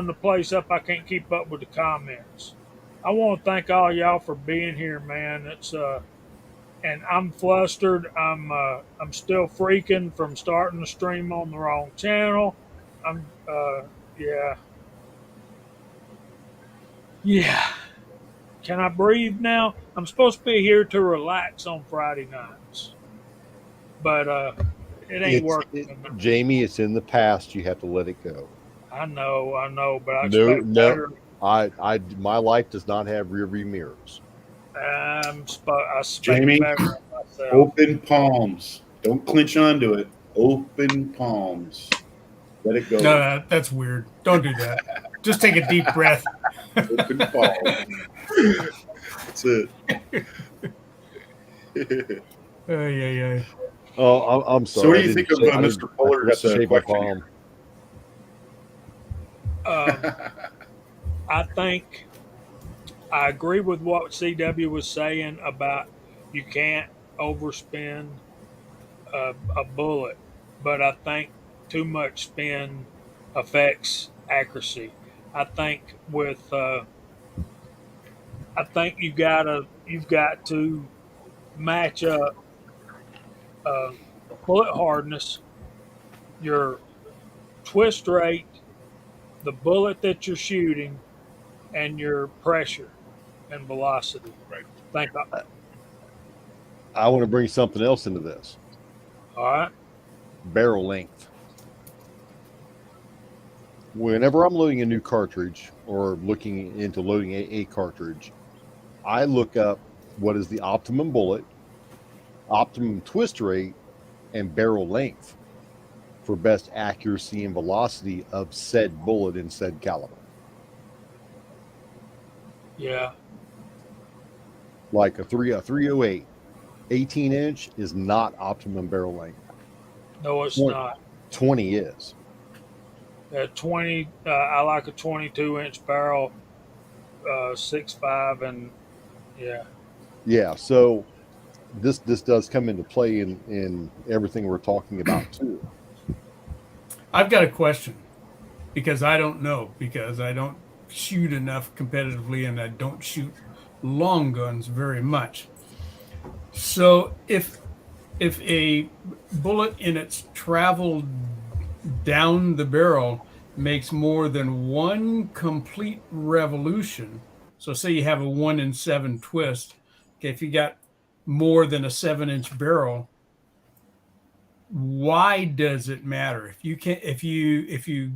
the place up. I can't keep up with the comments. I want to thank all y'all for being here, man. It's and I'm flustered. I'm still freaking from starting the stream on the wrong channel. I'm yeah. Yeah. Can I breathe now? I'm supposed to be here to relax on Friday nights, but it ain't working. Jamie. It's in the past. You have to let it go. I know, but I No, expect no. better. My life does not have rear view mirrors. I expect Jamie, better of myself. open palms. Don't clinch onto it. Open palms. Let it go. No, that's weird. Don't do that. Just take a deep breath. Open palms. That's it. Yeah. Oh, I'm sorry. So, what do you think of Mr. Fuller's shave my question? I think I agree with what CW was saying about you can't overspend a bullet, but I think too much spin affects accuracy. I think with I think you've got to match up uh, bullet hardness, your twist rate, the bullet that you're shooting, and your pressure and velocity. Right. Think, I want to bring something else into this. all right. Barrel length. Whenever I'm loading a new cartridge or looking into loading a cartridge, I look up what is the optimum bullet, optimum twist rate, and barrel length for best accuracy and velocity of said bullet in said caliber. Yeah. Like a 308, 18-inch is not optimum barrel length. No, it's 20, not. 20 is. 20. I like a 22-inch barrel, 6.5, and yeah. Yeah. So this does come into play in everything we're talking about too. I've got a question because I don't know, because I don't shoot enough competitively and I don't shoot long guns very much. So if a bullet in its travel down the barrel makes more than one complete revolution, so say you have a 1 in 7 twist, okay, if you got more than a 7-inch barrel, why does it matter? If you can, if you're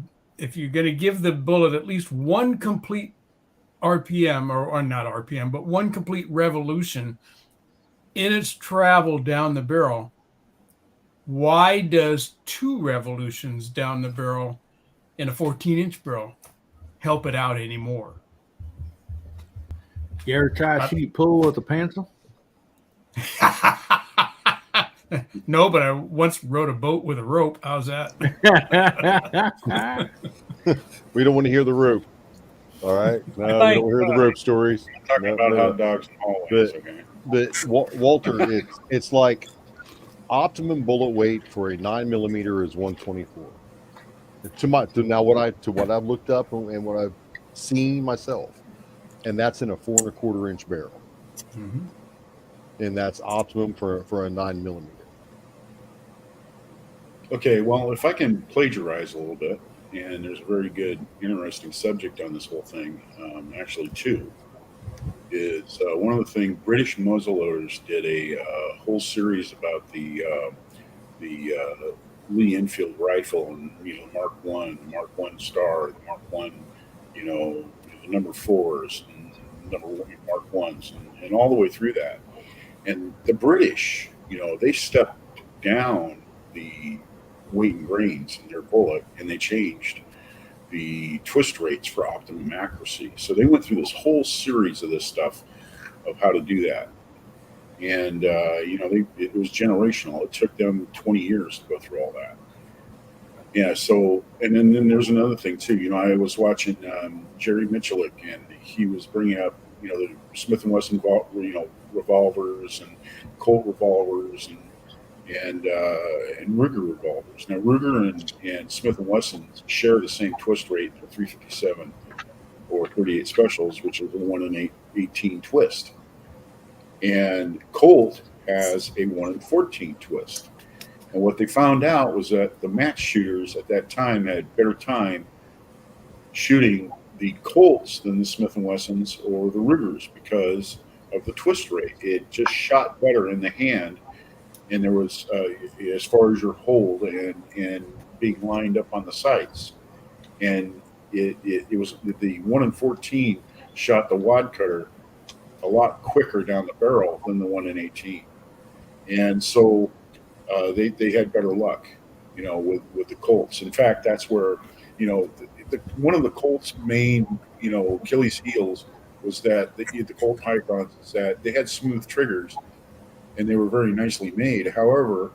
going to give the bullet at least one complete RPM, or not RPM, but one complete revolution in its travel down the barrel, why does 2 revolutions down the barrel in a 14-inch barrel help it out anymore? You ever try to shoot pool with a pencil? No, but I once rode a boat with a rope. How's that? We don't want to hear the rope. All right. No, we don't hear the rope stories. I'm talking about hot dogs and hallways. But Walter, it's like optimum bullet weight for a 9mm is 124. To what I've looked up and what I've seen myself, and that's in a 4.25-inch barrel, and that's optimum for a 9mm. Okay, well, if I can plagiarize a little bit, and there's a very good, interesting subject on this whole thing, actually two, is one of the things British muzzleloaders did a whole series about the Lee Enfield rifle, and Mark One, the Mark One Star, the Mark One, the number fours, and number one, Mark Ones, and all the way through that. And the British, they stepped down the weight and grains in their bullet, and they changed the twist rates for optimum accuracy. So they went through this whole series of this stuff of how to do that. And it was generational. It took them 20 years to go through all that. Yeah. So, and then there's another thing too. I was watching Jerry Michalik, and he was bringing up the Smith and Wesson revolvers and Colt revolvers, and Ruger revolvers. Now Ruger and Smith and Wesson share the same twist rate for 357 or 38 specials, which is a 1 in 18 twist, and Colt has a 1 in 14 twist. And what they found out was that the match shooters at that time had better time shooting the Colts than the Smith & Wessons or the Rugers because of the twist rate. It just shot better in the hand, and there was, as far as your hold and being lined up on the sights. And it was the 1 in 14 shot the wad cutter a lot quicker down the barrel than the 1 in 18. And so they had better luck, with the Colts. In fact, that's where, one of the Colts' main, Achilles heels was that the Colt Pythons is that they had smooth triggers and they were very nicely made. However,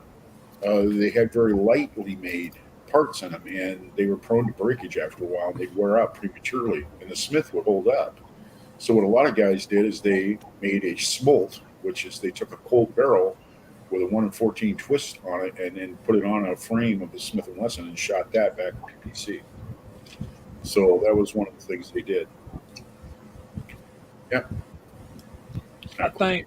they had very lightly made parts in them, and they were prone to breakage after a while, and they'd wear out prematurely, and the Smith would hold up. So what a lot of guys did is they made a smolt, which is they took a Colt barrel with a 1 in 14 twist on it and then put it on a frame of the Smith & Wesson and shot that back to PPC. So that was one of the things they did. Yeah. I think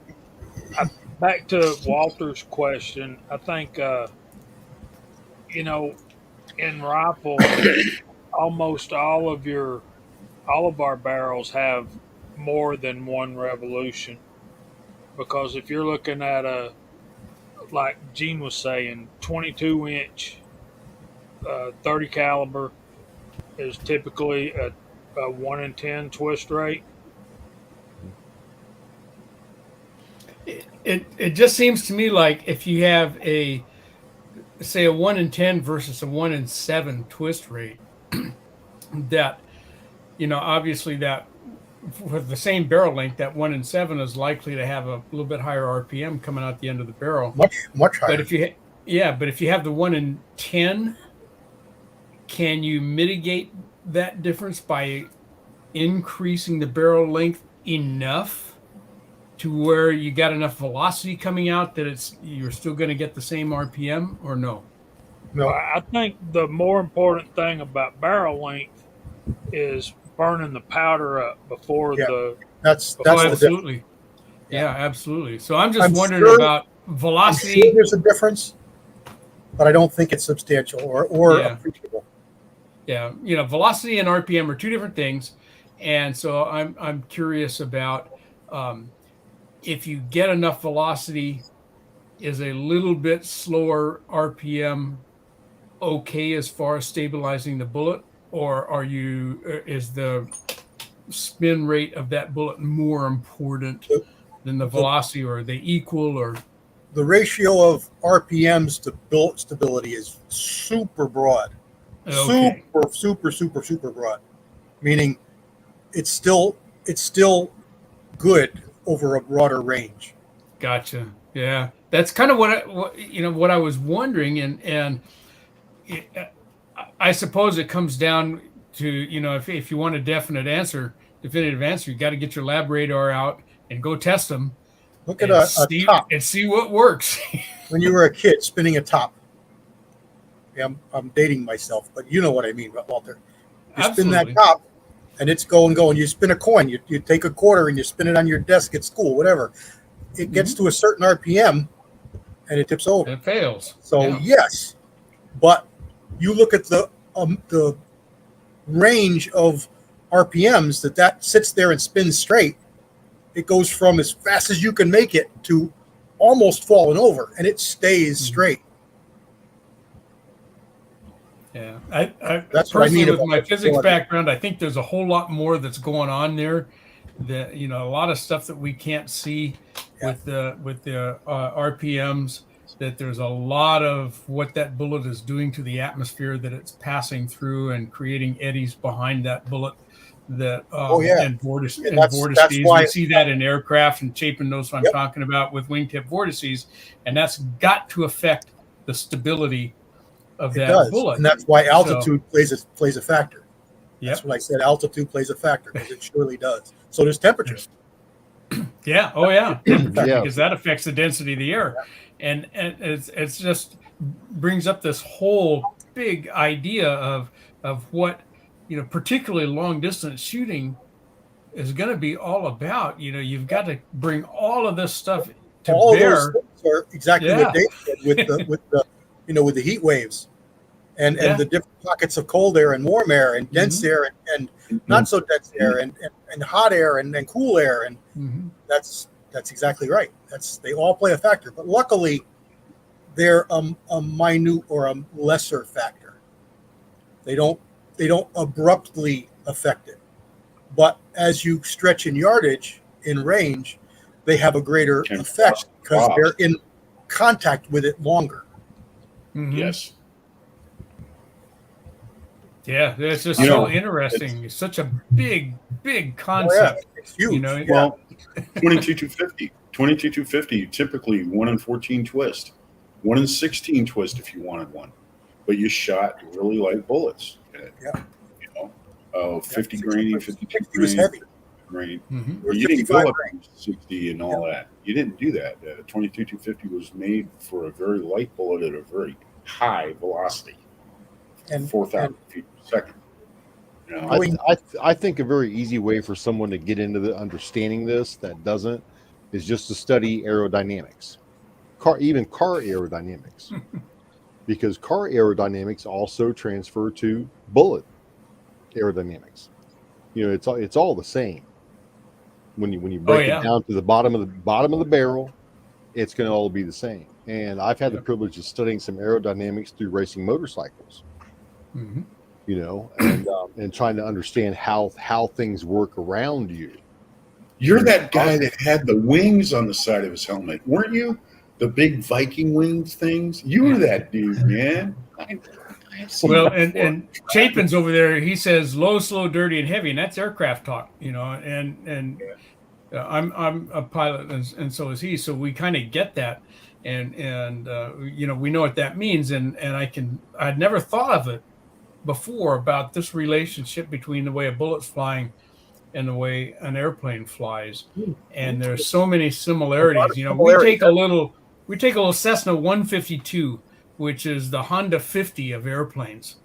back to Walter's question. I think in rifle, almost all of our barrels have more than one revolution, because if you're looking at like Gene was saying, 22-inch 30 caliber is typically a 1 in 10 twist rate. It just seems to me like if you have a 1 in 10 versus a 1 in 7 twist rate, that, obviously that with the same barrel length, that 1 in 7 is likely to have a little bit higher RPM coming out the end of the barrel. Much higher. But if you have the 1 in 10, can you mitigate that difference by increasing the barrel length enough to where you got enough velocity coming out that you're still going to get the same RPM, or no? No, I think the more important thing about barrel length is burning the powder up before Yeah. the that's the difference. Absolutely. Yeah, absolutely. So I'm just I'm wondering sure- about I'm velocity. sure there's a difference, but I don't think it's substantial or Yeah. appreciable. Yeah, velocity and RPM are two different things, and so I'm curious about if you get enough velocity, is a little bit slower RPM okay as far as stabilizing the bullet, or is the spin rate of that bullet more important than the velocity, or are they equal? Or The ratio of RPMs to bullet stability is super broad. okay, Super broad, meaning it's still good over a broader range. gotcha. Yeah, that's kind of what I was wondering, and I suppose it comes down to, if you want a definitive answer, you got to get your lab radar out and go test them. Look at and a top. and see what works. When you were a kid spinning a top. Yeah, I'm dating myself, but you know what I mean, Walter. You spin that Absolutely. top, and it's going. You spin a coin. You take a quarter and you spin it on your desk at school, whatever. It gets to a certain RPM, and it tips over. It fails. So Yeah. yes, but you look at the range of RPMs that sits there and spins straight. It goes from as fast as you can make it to almost falling over, and it stays straight. Yeah, I That's what I personally, mean with about my the physics quality. background, I think there's a whole lot more that's going on there. That a lot of stuff that we can't see Yeah. with the RPMs. That there's a lot of what that bullet is doing to the atmosphere that it's passing through and creating eddies behind that bullet. That and vortices. And that's why we see that in aircraft, and Chapin knows what I'm talking about with wingtip vortices, and that's got to affect the stability of It that does, bullet. and that's why altitude plays a factor. Yep. That's what I said. Altitude plays a factor because it surely does. So does temperature. Yeah. Oh, yeah. Temperature, Yeah. because that affects the density of the air, and it's just brings up this whole big idea of what particularly long distance shooting is going to be all about. You've got to bring all of this stuff to All of those bear. things are exactly Yeah. what Dave said with the heat waves and Yeah. the different pockets of cold air and warm air and dense air and not so dense air and hot air and cool air, and Mhm. that's exactly right. They all play a factor, but luckily they're a minute or a lesser factor. They don't abruptly affect it, but as you stretch in yardage in range, they have a greater Can effect because cross. they're in contact with it longer. Mhm. Yes. Yeah, it's just You so know, interesting. It's such a big Oh, yeah, concept. it's huge. You know, Yeah. Well, 22-250, typically 1 in 14 twist, 1 in 16 twist if you wanted one, but you shot really light bullets. Yeah. 50 grain, 52 60 was grain, heavy. grain. Mhm. You didn't go 55 up grain. to 60 and all that. You didn't do that. 22-250 was made for a very light bullet at a very high velocity, And 4,000 feet per second. I think a very easy way for someone to get into the understanding this that doesn't is just to study aerodynamics, even car aerodynamics, because car aerodynamics also transfer to bullet aerodynamics. It's all the same. When you break yeah. it down to the bottom of the barrel, it's going to all be the same. And I've had the privilege of studying some aerodynamics through racing motorcycles. Mhm. And trying to understand how things work around you. You're that guy that had the wings on the side of his helmet, weren't you? The big Viking wings things. You were that dude, man. I've seen Well, that before. and Chapin's over there. He says low, slow, dirty, and heavy, and that's aircraft talk. And I'm a pilot, and so is he. So we kind of get that, and we know what that means. And I'd never thought of it before about this relationship between the way a bullet's flying and the way an airplane flies. And there's so many similarities. We take a little Cessna 152, which is the Honda 50 of airplanes,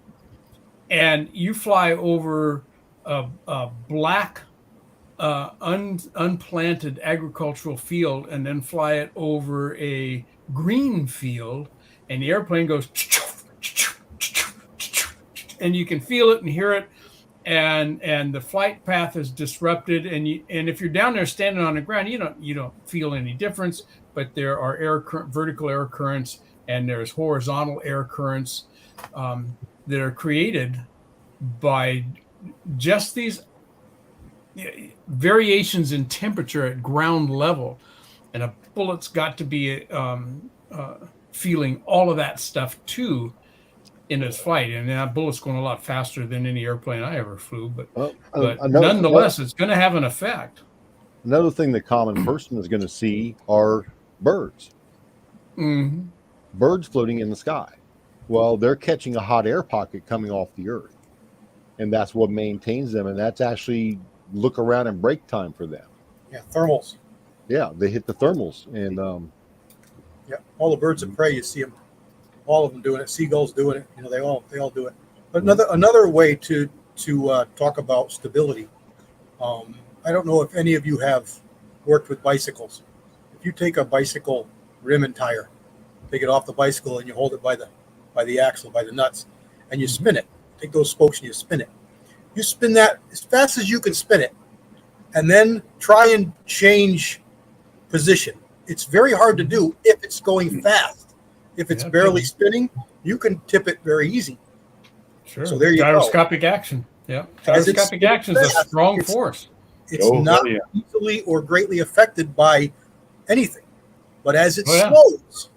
and you fly over a black unplanted agricultural field and then fly it over a green field, and the airplane goes and you can feel it and hear it, and the flight path is disrupted, and if you're down there standing on the ground, you don't feel any difference, but there are vertical air currents and there's horizontal air currents that are created by just these variations in temperature at ground level, and a bullet's got to be feeling all of that stuff too in its flight, and that bullet's going a lot faster than any airplane I ever flew, but nonetheless, it's going to have an effect. Another thing the common person is going to see are birds. Mm-hmm. Birds floating in the sky. Well, they're catching a hot air pocket coming off the earth, and that's what maintains them, and that's actually look around and break time for them. Yeah, thermals. Yeah, they hit the thermals, and all the birds of prey, you see them, all of them doing it. Seagulls doing it. They all do it. But another way to talk about stability. I don't know if any of you have worked with bicycles. If you take a bicycle rim and tire, take it off the bicycle and you hold it by the axle, by the nuts, and you spin it. Take those spokes and you spin it. You spin that as fast as you can spin it, and then try and change position. It's very hard to do if it's going fast. If it's barely spinning, you can tip it very easy. Sure. So there you go. Gyroscopic action. Yeah. As it's Gyroscopic action is a fast, strong force. It's not yeah. easily or greatly affected by anything. But as it yeah. slows,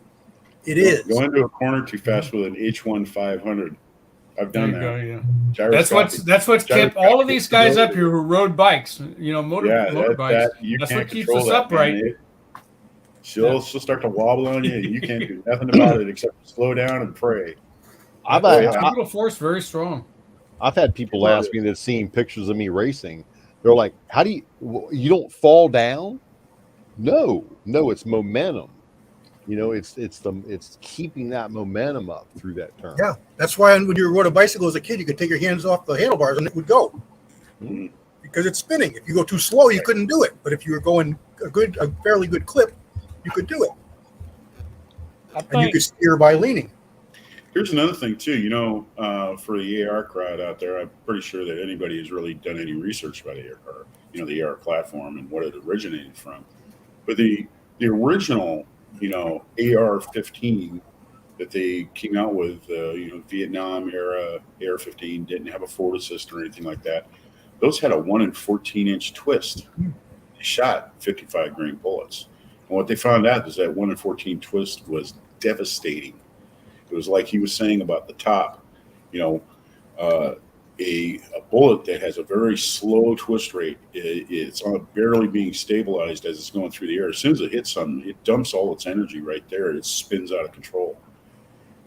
it is. Go into a corner too fast with an H1 500. I've done that. Go, yeah. Gyroscopic. That's what's kept all of these guys up here who rode bikes, motorbikes. That's what keeps us upright. She'll start to wobble on you, and you can't do nothing about it except slow down and pray. Centrifugal force very strong. I've had people ask me that seeing pictures of me racing. They're like, "How do you don't fall down?" No, it's momentum. It's keeping that momentum up through that turn. Yeah, that's why when you rode a bicycle as a kid, you could take your hands off the handlebars and it would go Mhm. because it's spinning. If you go too slow, you couldn't do it. But if you were going a fairly good clip, you could do it, I and you think could steer by leaning. Here's another thing too. For the AR crowd out there, I'm pretty sure that anybody has really done any research about AR, the AR platform and what it originated from. But the original, AR-15 that they came out with, Vietnam era AR-15 didn't have a forward assist or anything like that. Those had a 1 in 14-inch twist. They shot 55 grain bullets. And what they found out is that 1 in 14 twist was devastating. It was like he was saying about the top, a bullet that has a very slow twist rate. It's on barely being stabilized as it's going through the air. As soon as it hits something, it dumps all its energy right there. It spins out of control.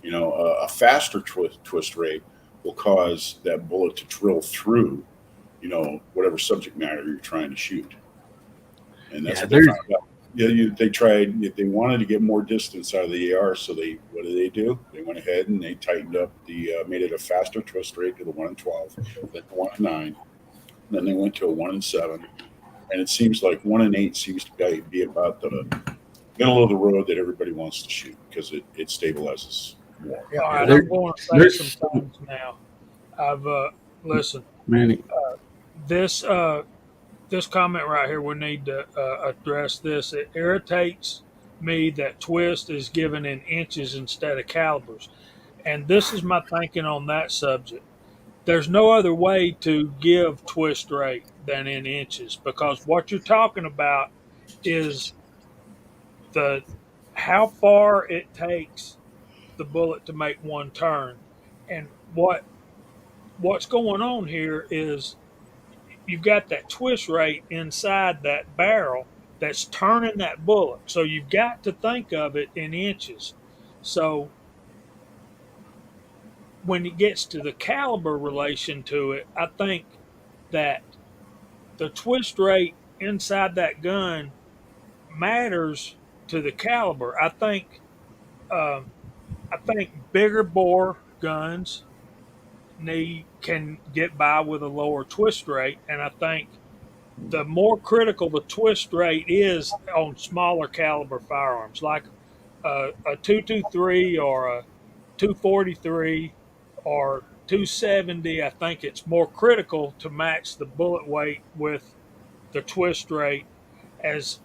A faster twist rate will cause that bullet to drill through, whatever subject matter you're trying to shoot. And that's Yeah, what they found out. Yeah, they tried. They wanted to get more distance out of the AR, so what do? They went ahead and they tightened up made it a faster twist rate to the 1 in 12, then the 1 in 9, then they went to a 1 in 7, and it seems like 1 in 8 seems to be about the middle of the road that everybody wants to shoot because it stabilizes more. Yeah. all right, There- I'm going to say there's- some things now. I've listen. Manny, This this comment right here, we need to address this. It irritates me that twist is given in inches instead of calibers, and this is my thinking on that subject. There's no other way to give twist rate than in inches because what you're talking about is the how far it takes the bullet to make one turn, and what's going on here is you've got that twist rate inside that barrel that's turning that bullet. So you've got to think of it in inches. So when it gets to the caliber relation to it, I think that the twist rate inside that gun matters to the caliber. Um, I think bigger bore guns can get by with a lower twist rate, and I think the more critical the twist rate is on smaller caliber firearms, like a 223 or a 243 or 270, I think it's more critical to match the bullet weight with the twist rate as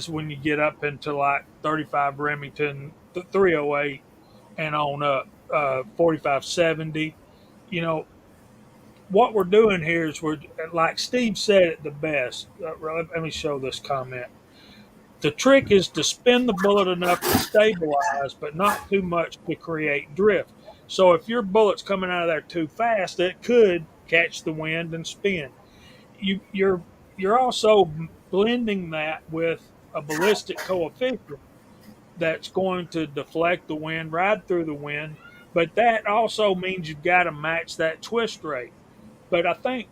when you get up into like 35 Remington, the 308, and on up 4570. You know, what we're doing here is we're like Steve said it the best. Let me show this comment. The trick is to spin the bullet enough to stabilize, but not too much to create drift. So if your bullet's coming out of there too fast, it could catch the wind and spin. You're also blending that with a ballistic coefficient that's going to deflect the wind, ride through the wind, but that also means you've got to match that twist rate. But I think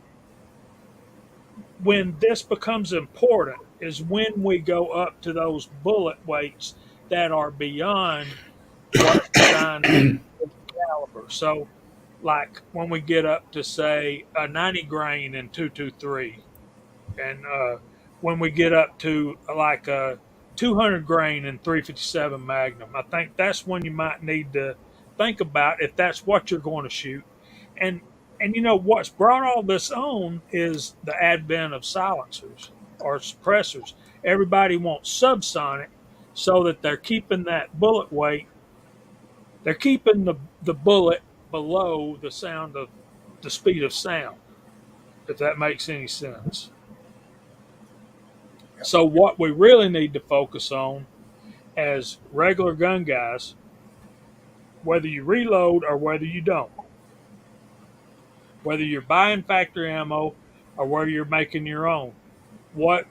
when this becomes important is when we go up to those bullet weights that are beyond what's designed for caliber. So, like when we get up to say a 90 grain in 223, and when we get up to like a 200 grain in 357 Magnum, I think that's when you might need to think about if that's what you're going to shoot. And you know what's brought all this on is the advent of silencers or suppressors. Everybody wants subsonic so that they're keeping that bullet weight. They're keeping the bullet below the sound of the speed of sound, if that makes any sense. So what we really need to focus on as regular gun guys, whether you reload or whether you don't, whether you're buying factory ammo or whether you're making your own, what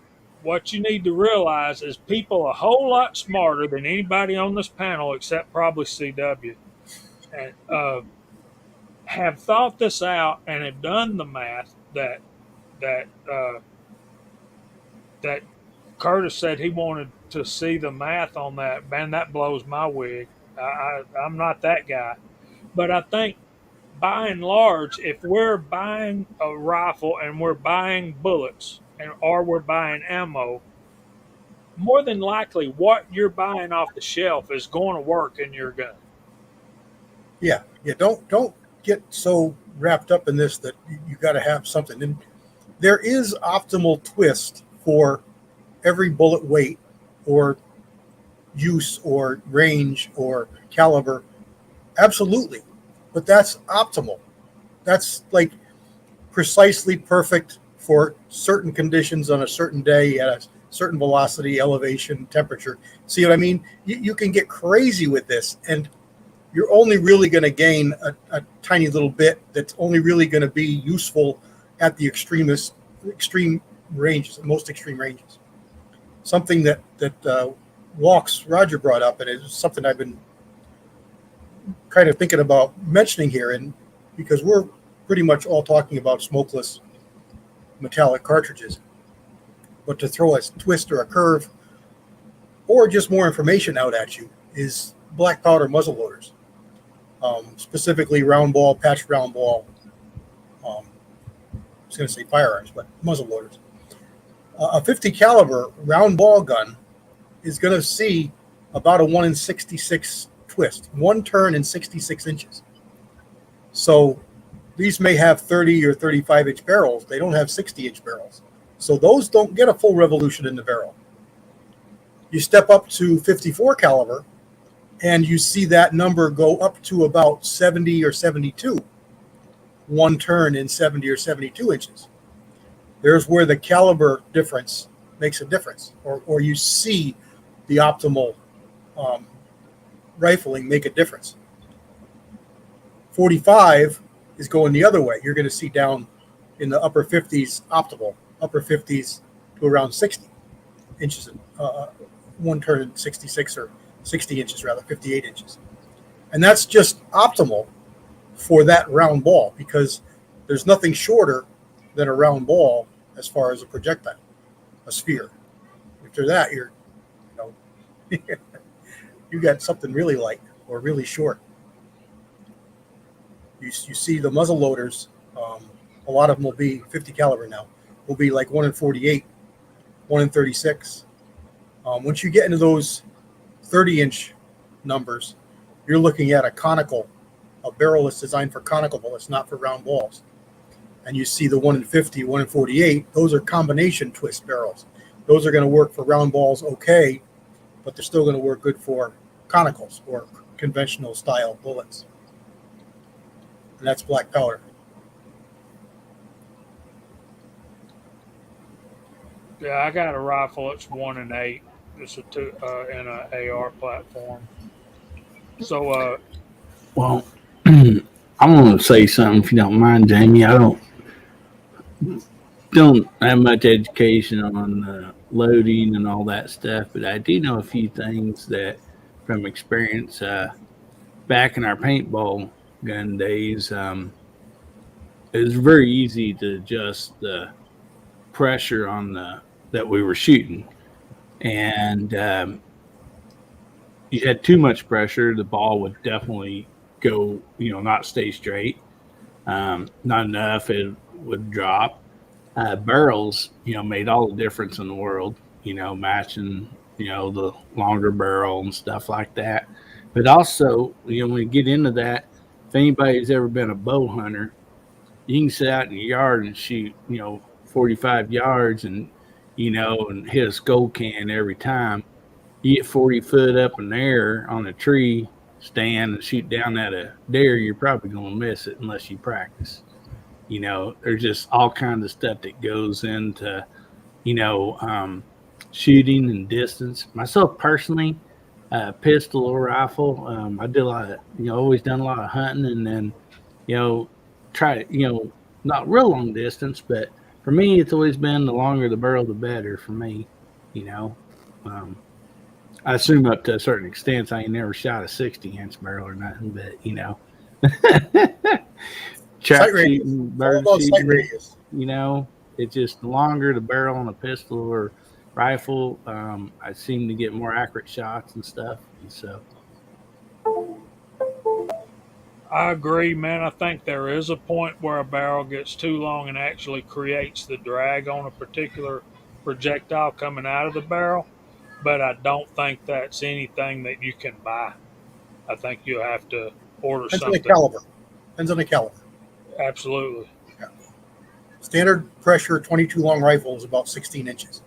you need to realize is people a whole lot smarter than anybody on this panel, except probably CW, and have thought this out and have done the math that that Curtis said he wanted to see the math on that. Man, that blows my wig. I'm not that guy. But I think by and large, if we're buying a rifle and we're buying bullets and or we're buying ammo, more than likely what you're buying off the shelf is going to work in your gun. Yeah, yeah. Don't get so wrapped up in this that you got to have something. And there is optimal twist for every bullet weight or use or range or caliber. Absolutely. But that's optimal. That's like precisely perfect for certain conditions on a certain day at a certain velocity, elevation, temperature. See what I mean? You can get crazy with this, and you're only really going to gain a tiny little bit that's only really going to be useful at the extreme ranges, the most extreme ranges. Something that Roger brought up, and it's something I've been kind of thinking about mentioning here, and because we're pretty much all talking about smokeless metallic cartridges, but to throw a twist or a curve or just more information out at you is black powder muzzle loaders, specifically round ball, patched round ball. I was going to say firearms, but muzzle loaders. A 50 caliber round ball gun is going to see about a 1 in 66 twist, one turn in 66 inches. So these may have 30 or 35 inch barrels. They don't have 60 inch barrels. So those don't get a full revolution in the barrel. You step up to 54 caliber and you see that number go up to about 70 or 72, one turn in 70 or 72 inches. There's where the caliber difference makes a difference, or you see the optimal rifling make a difference. 45 is going the other way. You're going to see down in the upper 50s optimal, upper 50s to around 60 inches, one turn in 66 or 60 inches rather, 58 inches. And that's just optimal for that round ball, because there's nothing shorter than a round ball as far as a projectile, a sphere. After that, you're, you got something really light or really short. You see the muzzle loaders, a lot of them will be 50 caliber now, will be like 1 in 48, 1 in 36. Once you get into those 30-inch numbers, you're looking at a conical, a barrel that's designed for conical bullets, not for round balls. And you see the 1 in 50, 1 in 48, those are combination twist barrels. Those are going to work for round balls okay, but they're still going to work good for conicals or conventional style bullets. And that's black powder. Yeah, I got a rifle. It's 1 in 8. It's in an AR platform. So, Well, I'm going to say something if you don't mind, Jamie. I don't have much education on loading and all that stuff, but I do know a few things that, from experience, back in our paintball gun days, it was very easy to adjust the pressure on that we were shooting, and you had too much pressure, the ball would definitely go, not stay straight. Not enough, it would drop. Barrels, made all the difference in the world, matching, the longer barrel and stuff like that. But also, when you get into that, if anybody's ever been a bow hunter, you can sit out in your yard and shoot, 45 yards and, and hit a skull can every time. You get 40 foot up in the air on a tree stand and shoot down at a deer, you're probably going to miss it unless you practice. There's just all kinds of stuff that goes into, shooting and distance. Myself personally, pistol or rifle, I did a lot of, always done a lot of hunting, and then, try, not real long distance, but for me, it's always been the longer the barrel, the better for me, I assume up to a certain extent, I ain't never shot a 60-inch barrel or nothing, but, trap shooting, bird shooting, it's just the longer the barrel on a pistol or rifle. I seem to get more accurate shots and stuff. And so, I agree, man. I think there is a point where a barrel gets too long and actually creates the drag on a particular projectile coming out of the barrel. But I don't think that's anything that you can buy. I think you have to order Depends on the something. caliber. Depends on the caliber. Absolutely. Standard pressure 22 long rifle is about 16 inches.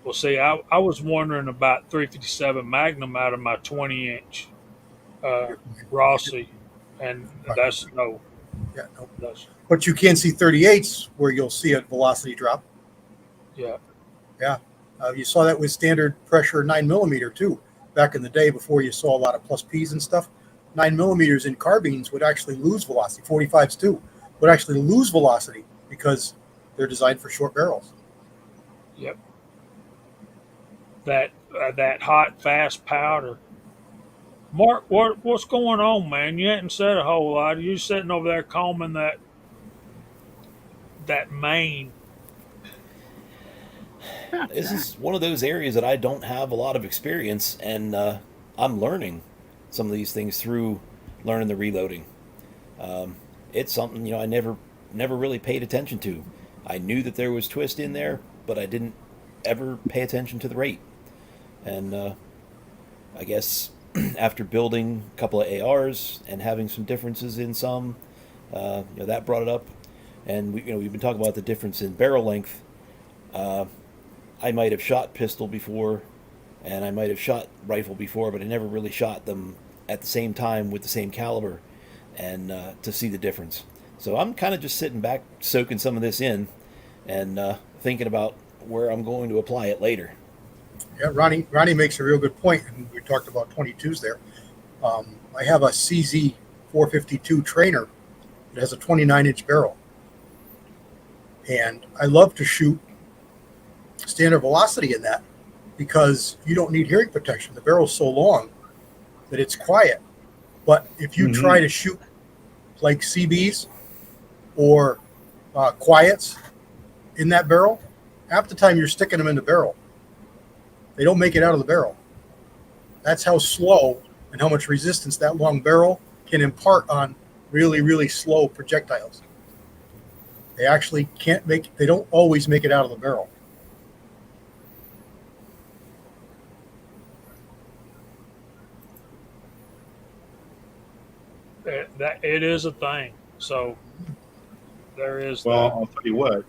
Well, see, I was wondering about 357 Magnum out of my 20-inch Rossi, and that's no. Yeah, no. That's, But you can see 38s where you'll see a velocity drop. yeah. You saw that with standard pressure 9mm too. Back in the day, before you saw a lot of plus Ps and stuff, 9mm in carbines would actually lose velocity. 45s too would actually lose velocity because they're designed for short barrels. Yep. That hot, fast powder. Mark, what's going on, man? You hadn't said a whole lot. You sitting over there combing that mane. This is one of those areas that I don't have a lot of experience, and I'm learning some of these things through learning the reloading. It's something I never really paid attention to. I knew that there was twist in there, but I didn't ever pay attention to the rate. And I guess after building a couple of ARs and having some differences in some, that brought it up. And we've been talking about the difference in barrel length. I might have shot pistol before, and I might have shot rifle before, but I never really shot them at the same time with the same caliber, and to see the difference. So I'm kind of just sitting back, soaking some of this in, and thinking about where I'm going to apply it later. Yeah, Ronnie makes a real good point, and we talked about 22s there. I have a CZ 452 trainer that has a 29-inch barrel, and I love to shoot standard velocity in that because you don't need hearing protection. The barrel's so long that it's quiet. But if you try to shoot like CBs or quiets in that barrel, half the time you're sticking them in the barrel. They don't make it out of the barrel. That's how slow and how much resistance that long barrel can impart on really, really slow projectiles. They actually they don't always make it out of the barrel. That it is a thing. So there is. Well, that. I'll tell you what,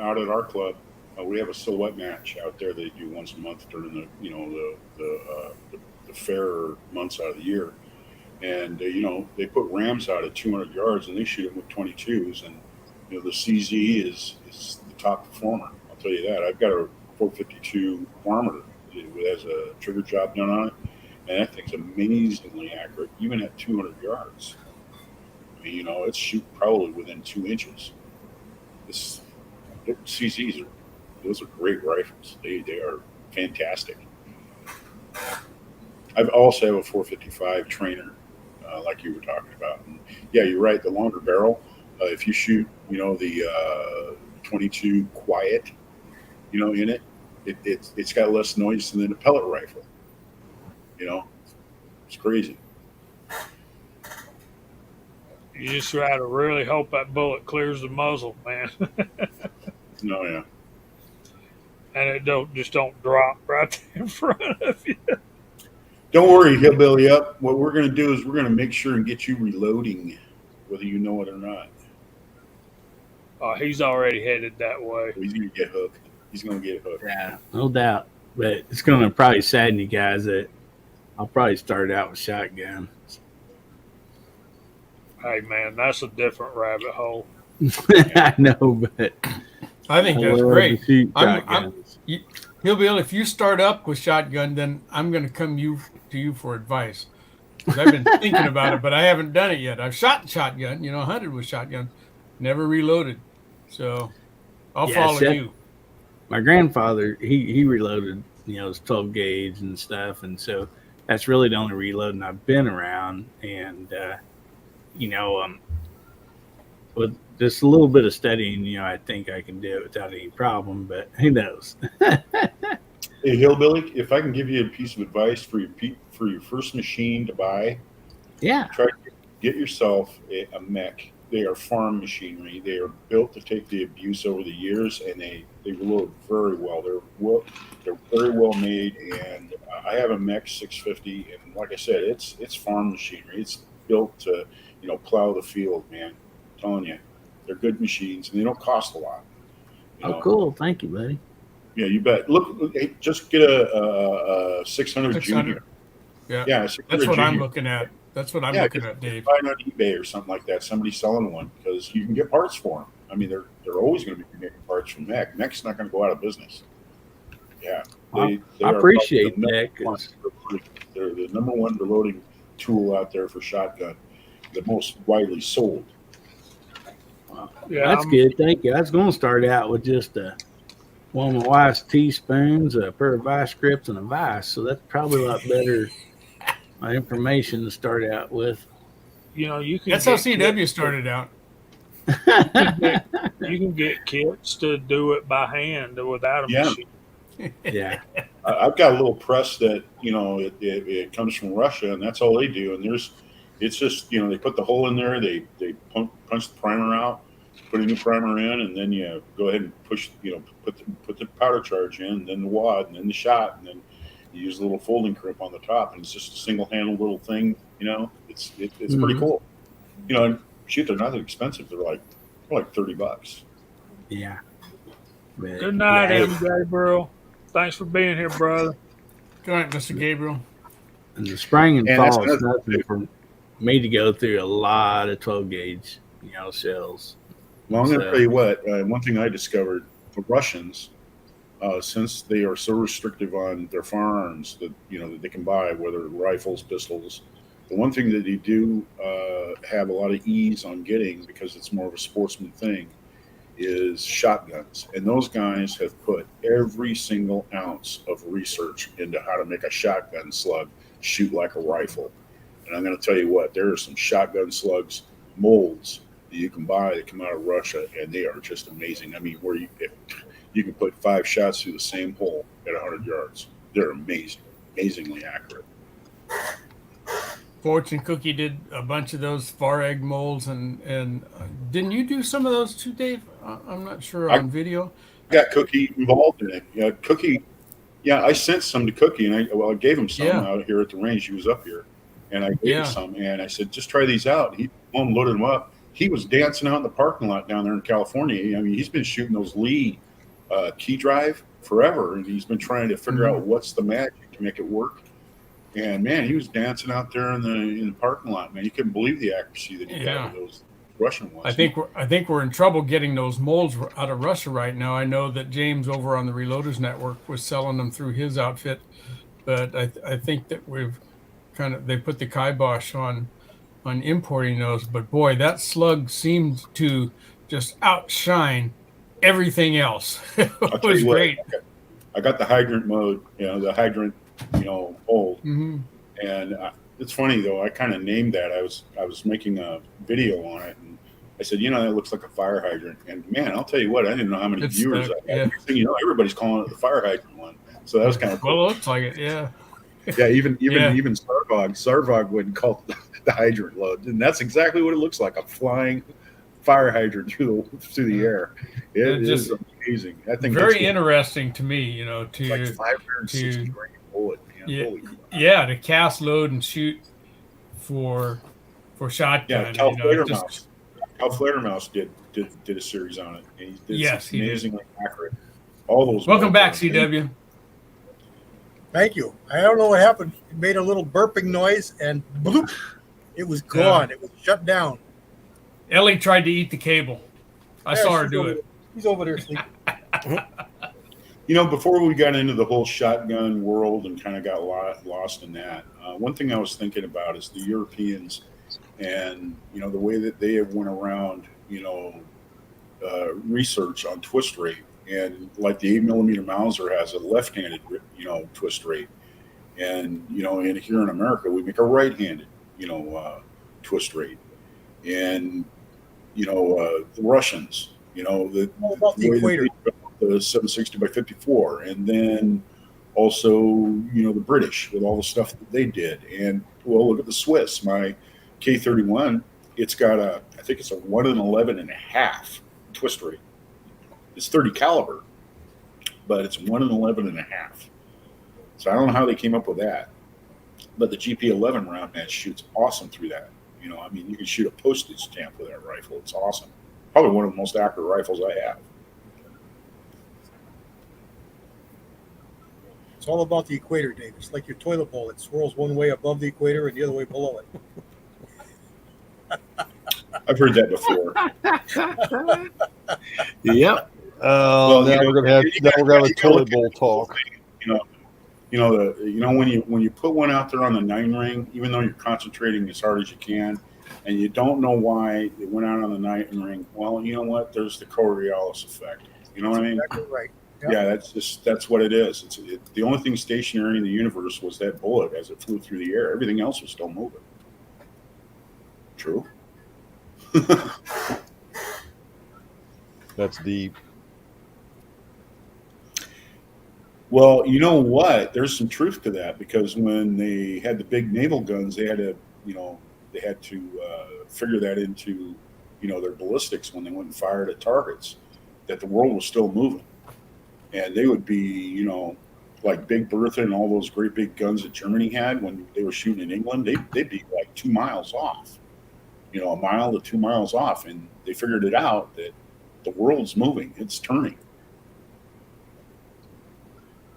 out at our club, we have a silhouette match out there they do once a month during the fairer months out of the year. And, they put rams out at 200 yards and they shoot them with 22s. And, the CZ is the top performer. I'll tell you that. I've got a 452 Varmiter that has a trigger job done on it. And that thing's amazingly accurate, even at 200 yards. I mean, it's shoot probably within 2 inches. CZs those are great rifles. They are fantastic. I also have a 455 trainer, like you were talking about. And yeah, you're right. The longer barrel, if you shoot, the 22 quiet, in it, it's got less noise than a pellet rifle. It's crazy. You just try to really hope that bullet clears the muzzle, man, No, yeah. and it don't drop right there in front of you. Don't worry, Hillbilly Up. What we're going to do is we're going to make sure and get you reloading, whether you know it or not. He's already headed that way. He's going to get hooked. He's going to get hooked. yeah, no doubt. But it's going to probably sadden you guys that I'll probably start out with shotgun. Hey, man, that's a different rabbit hole. I know, but I think that's love great. to shoot I'm- shotguns. Hillbilly, if you start up with shotgun, then I'm going to come to you for advice. 'Cause I've been thinking about it, but I haven't done it yet. I've shot shotgun, hunted with shotgun, never reloaded. So I'll Yeah, follow Seth- you. My grandfather, he reloaded, his 12 gauge and stuff, and so that's really the only reloading I've been around. And with just a little bit of studying, I think I can do it without any problem. But who knows? Hey, Hillbilly, if I can give you a piece of advice for your first machine to buy, Yeah. try to get yourself a mech. They are farm machinery. They are built to take the abuse over the years, and they load very well. They're very well made. And I have a mech 650, and like I said, it's farm machinery. It's built to plow the field, man. I'm telling you, they're good machines, and they don't cost a lot. You Oh, know? cool. Thank you, buddy. Yeah, you bet. Look, hey, just get a 600 600. Junior. Yeah. Yeah, a 600 That's what I'm Junior. looking at. That's what I'm Yeah, looking just at, Dave. buy it on eBay or something like that. Somebody's selling one because you can get parts for them. I mean, they're always going to be making parts from Mech. Mech's not going to go out of business. Yeah, I are appreciate probably the that, number one 'cause- They're the number one reloading tool out there for shotgun, the most widely sold. Yeah, That's good. Thank you. I was going to start out with just one of my wife's teaspoons, a pair of vice grips, and a vice. So that's probably a lot better information to start out with. you know, you can. That's how get CW kits- started out. You can get kits to do it by hand without a Yeah. machine. Yeah. I've got a little press that it comes from Russia, and that's all they do. And it's just they put the hole in there, they punch the primer out, put a new primer in, and then you go ahead and push put the powder charge in, and then the wad, and then the shot, and then you use a little folding crimp on the top, and it's just a single handle little thing. It's pretty Mhm. cool. And shoot, they're not that expensive. They're like $30. Yeah. But, Good night, yeah, M. Gabriel. Thanks for being here, brother. Good night, Mr. Gabriel. in the spring and And that's fall, it's another nothing for me to go through a lot of 12 gauge, shells. Well, I'm going to So- tell you what. One thing I discovered: the Russians, since they are so restrictive on their firearms that that they can buy, whether rifles, pistols, the one thing that they do have a lot of ease on getting because it's more of a sportsman thing is shotguns. And those guys have put every single ounce of research into how to make a shotgun slug shoot like a rifle. And I'm going to tell you what, there are some shotgun slugs molds that you can buy that come out of Russia, and they are just amazing. I mean, where you can put 5 shots through the same hole at 100 yards. They're amazing, amazingly accurate. Fortune Cookie did a bunch of those far egg molds, and didn't you do some of those too, Dave? I'm not sure on video. Got Cookie involved in it. Yeah, Cookie. Yeah, I sent some to Cookie, and I gave him some Yeah. out here at the range. He was up here, and I gave Yeah. him some, and I said, just try these out. He loaded them up. He was dancing out in the parking lot down there in California. I mean, he's been shooting those Lee key drive forever, and he's been trying to figure out what's the magic to make it work. And man, he was dancing out there in the parking lot. Man, you couldn't believe the accuracy that he Yeah. got with those Russian ones. I think we're in trouble getting those molds out of Russia right now. I know that James over on the Reloaders Network was selling them through his outfit, but I think that they put the kibosh on importing those. But boy, that slug seemed to just outshine everything else. It I'll tell was you what, great. I got the hydrant mode, the hydrant, mold. Hmm. And it's funny though, I kind of named that. I was making a video on it, and I said, that looks like a fire hydrant. And man, I'll tell you what, I didn't know how many It's viewers the- I had. yeah. Next thing you know, everybody's calling it the fire hydrant one. So that was kind of Well, cool. it looks like it. Yeah. Yeah, even Yeah. Sarvog wouldn't call it the hydrant load, and that's exactly what it looks like—a flying fire hydrant through the air. It It is just- amazing. I think Very that's interesting to me, like to 560 to- grain bullet. Man. Yeah. Holy crap. yeah, to cast, load, and shoot for shotgun. Yeah, Cal just- Fledermaus did a series on it. And he did Yes, he did. amazingly accurate. All those. Welcome back, molds. CW. Thank you. I don't know what happened. It made a little burping noise and bloop, it was gone. It was shut down. Ellie tried to eat the cable. I Yeah, saw her she's do over it. there. He's over there sleeping. Before we got into the whole shotgun world and kind of got lost in that, one thing I was thinking about is the Europeans and, the way that they have went around, research on twist rate. And like the 8mm Mauser has a left-handed, twist rate. And, and here in America, we make a right-handed, twist rate. And, the Russians, All about the way that equator. they developed the 760 by 54, and then Also, the British with all the stuff that they did. And well, look at the Swiss. My K31, it's got I think it's a 1 in 11 and a half twist rate. It's 30 caliber, but it's 1 in 11 and a half. So I don't know how they came up with that. But the GP11 round, man, shoots awesome through that. I mean, you can shoot a postage stamp with that rifle. It's awesome. Probably one of the most accurate rifles I have. It's all about the equator, Dave. It's like your toilet bowl. It swirls one way above the equator and the other way below it. I've heard that before. Yep. Oh, now we're gonna have a toilet bowl talk. When you put one out there on the 9 ring, even though you're concentrating as hard as you can, and you don't know why it went out on the 9 ring, well, you know what? There's the Coriolis effect. You know what I mean? Exactly right. Yeah, that's what it is. The only thing stationary in the universe was that bullet as it flew through the air. Everything else was still moving. True. That's deep. Well, you know what? There's some truth to that, because when they had the big naval guns, they had to figure that into, their ballistics when they went and fired at targets, that the world was still moving, and they would be, like Big Bertha and all those great big guns that Germany had when they were shooting in England. They'd be like 2 miles off, a mile to 2 miles off, and they figured it out that the world's moving, it's turning.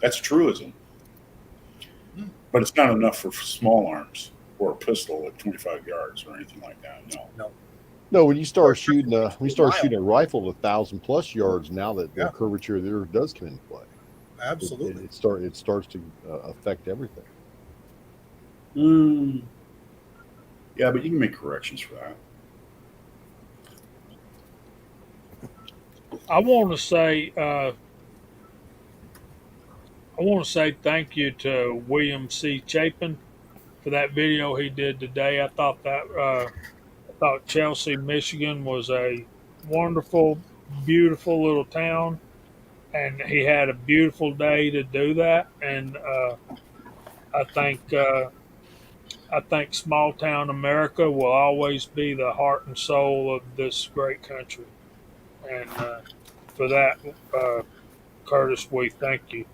That's truism. But it's not enough for small arms or a pistol at 25 yards or anything like that. No. No, when you start shooting a rifle at 1,000+ yards, now that the curvature there does come into play. Absolutely. It starts to affect everything. Yeah, but you can make corrections for that. I want to say thank you to William C. Chapin for that video he did today. I thought Chelsea, Michigan was a wonderful, beautiful little town, and he had a beautiful day to do that. And I think small town America will always be the heart and soul of this great country. And for that, Curtis, we thank you.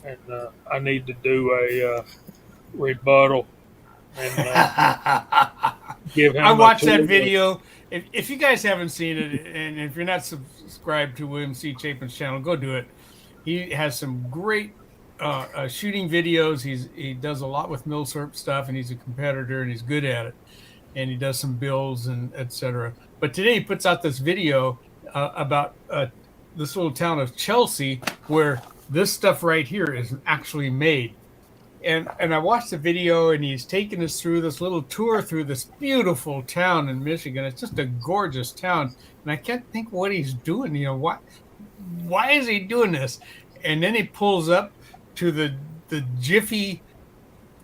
And I need to do a rebuttal and give him. I watched that video. If you guys haven't seen it, and if you're not subscribed to William C. Chapin's channel, go do it. He has some great shooting videos. He does a lot with milsurp stuff, and he's a competitor, and he's good at it. And he does some builds and etc. But today he puts out this video about this little town of Chelsea, where this stuff right here is actually made. And I watched the video, and he's taking us through this little tour through this beautiful town in Michigan. It's just a gorgeous town, and I can't think what he's doing. Why is he doing this? And then he pulls up to the Jiffy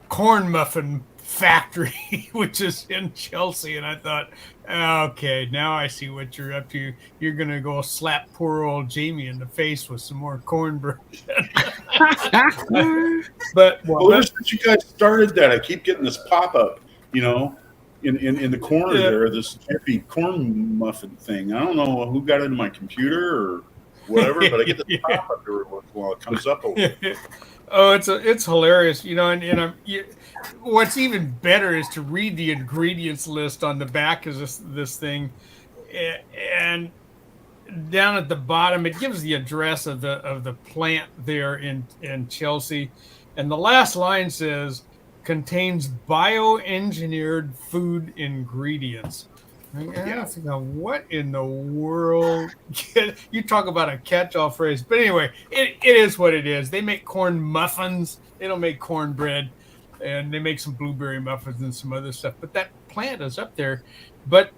corn muffin factory, which is in Chelsea, and I thought, okay, now I see what you're up to. You're gonna go slap poor old Jamie in the face with some more cornbread. But ever since you guys started that, I keep getting this pop up, in the corner there, this Jiffy corn muffin thing. I don't know who got into my computer or whatever, but I get the pop up every once in a while. It comes up over. Oh, it's hilarious, what's even better is to read the ingredients list on the back of this thing, and down at the bottom it gives the address of the plant there in Chelsea, and the last line says contains bioengineered food ingredients. Yeah. What in the world? You talk about a catch-all phrase. But anyway, it is what it is. They make corn muffins. They don't make cornbread. And they make some blueberry muffins and some other stuff. But that plant is up there. But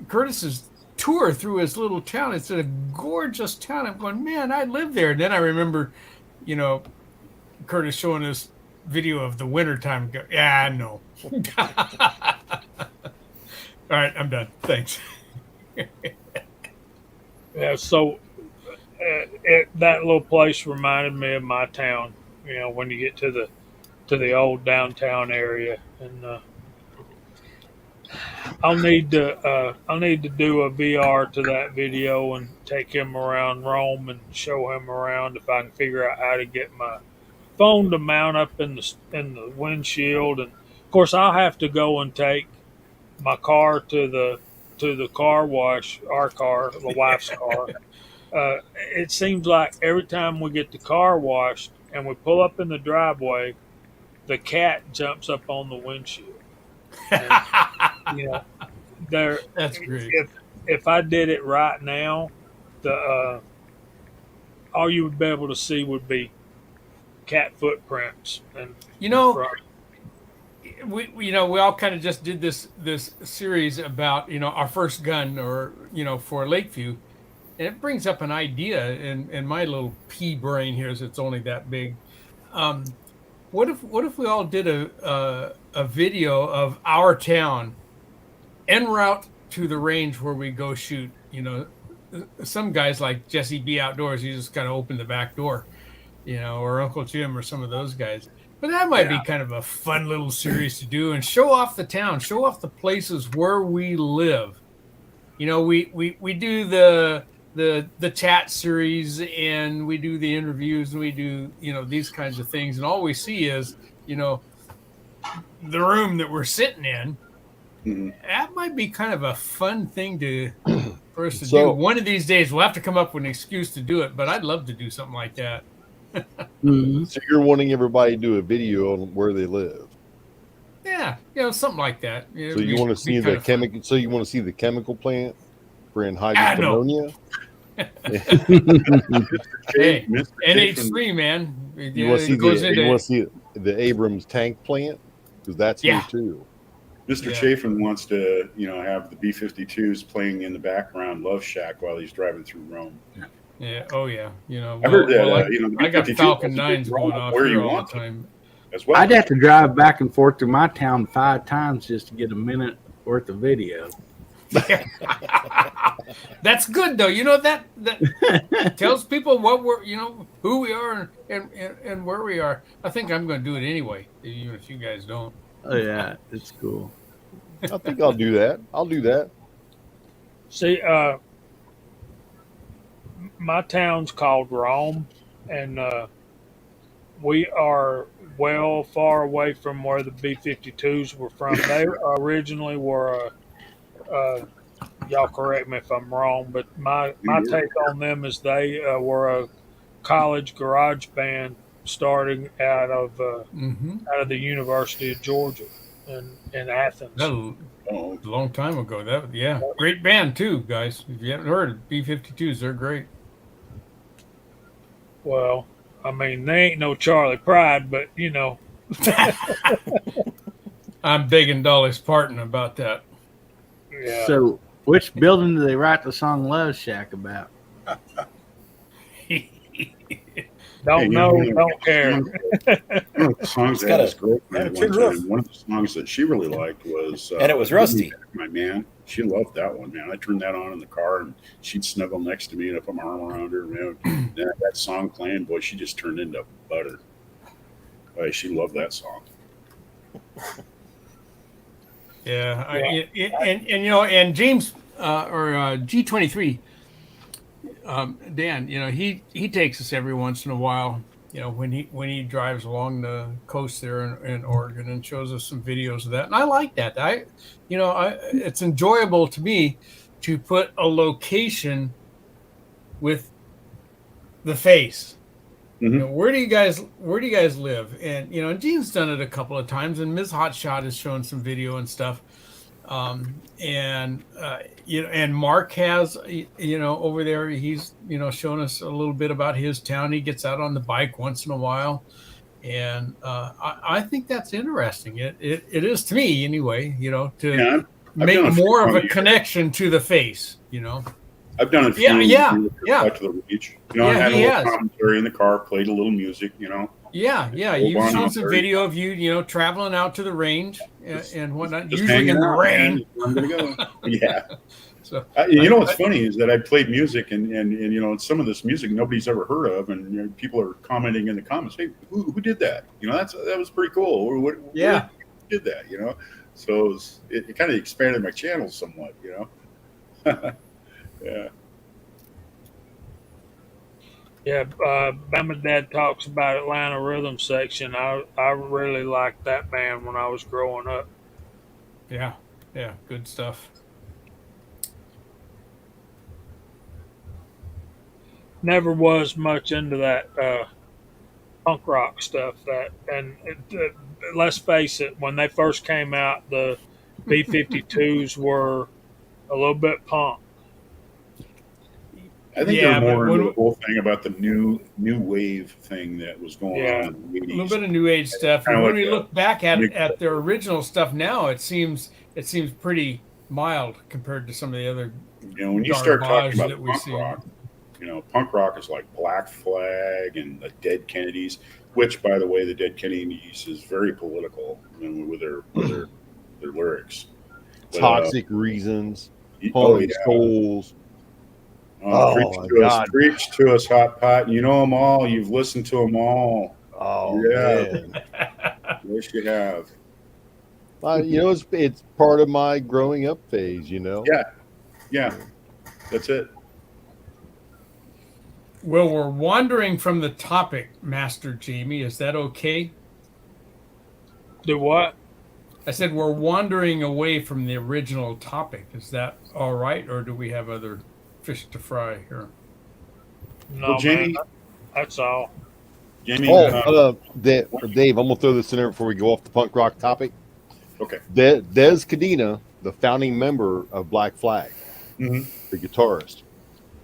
Curtis's tour through his little town, it's a gorgeous town. I'm going, man, I live there. And then I remember, Curtis showing us video of the wintertime. Yeah, no. All right, I'm done. Thanks. Yeah, so that little place reminded me of my town. You know, when you get to the old downtown area, and I'll need to do a VR to that video and take him around Rome and show him around if I can figure out how to get my phone to mount up in the windshield. And of course, I'll have to go and take my car to the car wash, our car, the wife's car. It seems like every time we get the car washed and we pull up in the driveway, the cat jumps up on the windshield. And, you know, That's great. if I did it right now, all you would be able to see would be cat footprints. And You know, we all kind of just did this series about our first gun, or for Lakeview, and it brings up an idea in my little pea brain here, as it's only that big. What if we all did a video of our town en route to the range where we go shoot? Some guys like Jesse B Outdoors, you just kind of open the back door, or Uncle Jim or some of those guys. But that might be kind of a fun little series to do and show off the town, show off the places where we live. We do the chat series, and we do the interviews, and we do these kinds of things, and all we see is the room that we're sitting in. Mm-hmm. That might be kind of a fun thing for us to So- do. One of these days we'll have to come up with an excuse to do it, but I'd love to do something like that. Mhm. So you're wanting everybody to do a video on where they live. Yeah, something like that. So you want to see the chemical? So you want to see the chemical plant for anhydrous no. ammonia? Hey, Mr. NH3, man. You want to see you want to see the Abrams tank plant, because that's Yeah. here too. Mr. Yeah. Chafin wants to, have the B-52s playing in the background Love Shack while he's driving through Rome. Yeah. Oh, yeah. I heard that, the I got B-52 Falcon has a big 9s going drop off where here you all want the time. as well. I'd have to drive back and forth through my town 5 times just to get a minute worth of video. That's good, though. That tells people what we're, who we are and where we are. I think I'm going to do it anyway, even if you guys don't. Oh yeah, it's cool. I think I'll do that. I'll do that. See, my town's called Rome, and we are far away from where the B-52s were from. They originally were, y'all correct me if I'm wrong, but my take on them is they were a college garage band starting out of the University of Georgia in Athens. That was Oh, a long time ago. Great band too, guys. If you haven't heard of B-52s, they're great. Well, I mean, they ain't no Charlie Pride, but I'm begging Dolly Parton about that. yeah. So, which building do they write the song "Love Shack" about? Don't Hey, know, don't care. One of the songs It's that got his girlfriend a one tin roof. time, one of the songs that she really liked was And it was Rusty. My man, she loved that one, man. I turned that on in the car, and she'd snuggle next to me, and I put my arm around her. Man, that song playing, boy, she just turned into butter. Boy, she loved that song. Yeah, and James or G23, Dan, he takes us every once in a while, when he drives along the coast there in Oregon, and shows us some videos of that, and I like that. It's enjoyable to me to put a location with the face. Mhm. Where do you guys live? And and Gene's done it a couple of times, and Ms. Hotshot has shown some video and stuff. And Mark has over there, he's shown us a little bit about his town. He gets out on the bike once in a while, and I think that's interesting. It is to me anyway. To Yeah, I've make done a few more of a videos. connection to the face. I've done a few. Yeah. Out to the beach. I Yeah, had a he little has. commentary in the car, played a little music. Yeah. Hold You've on shown out some there. video of you, traveling out in the Just rain, and whatnot, Just usually in hanging the out, rain. man. I'm gonna go. Yeah. So You know what's funny is that I played music and you know some of this music nobody's ever heard of, and you know, people are commenting in the comments, "Hey, who did that?" You know, that was pretty cool. yeah, Who did that? You know, so it kind of expanded my channel somewhat. You know, yeah. Yeah, Bama Dad talks about Atlanta Rhythm Section. I really liked that band when I was growing up. yeah, yeah, good stuff. Never was much into that punk rock stuff. Let's face it, when they first came out, the B-52s were a little bit punk. I think Yeah, they're but more when into the whole thing about the new wave thing that was going Yeah. on in the a little 80s. bit of new age stuff, Kinda and when like we a look back mix at up. their original stuff now, it seems pretty mild compared to some of the other You know, when you start talking garbage about that we punk see. rock, you know, punk rock is like Black Flag and the Dead Kennedys, which, by the way, the Dead Kennedys is very political, you know, with their lyrics. But, Toxic Reasons, oh Hungry yeah, Souls. Oh my God. Preach to us, hot pot. You know them all. You've listened to them all. Oh Yeah, man. yes, you have. You know, it's part of my growing up phase, you know. Yeah, yeah, that's it. Well, we're wandering from the topic, Master Jamie. Is that okay? Do what? I said we're wandering away from the original topic. Is that all right, or do we have other fish to fry here? No, Well, Jamie, man, that's all. Jamie, Dave, I'm gonna throw this in there before we go off the punk rock topic. okay. Des Cadena, the founding member of Black Flag, Mhm. the guitarist,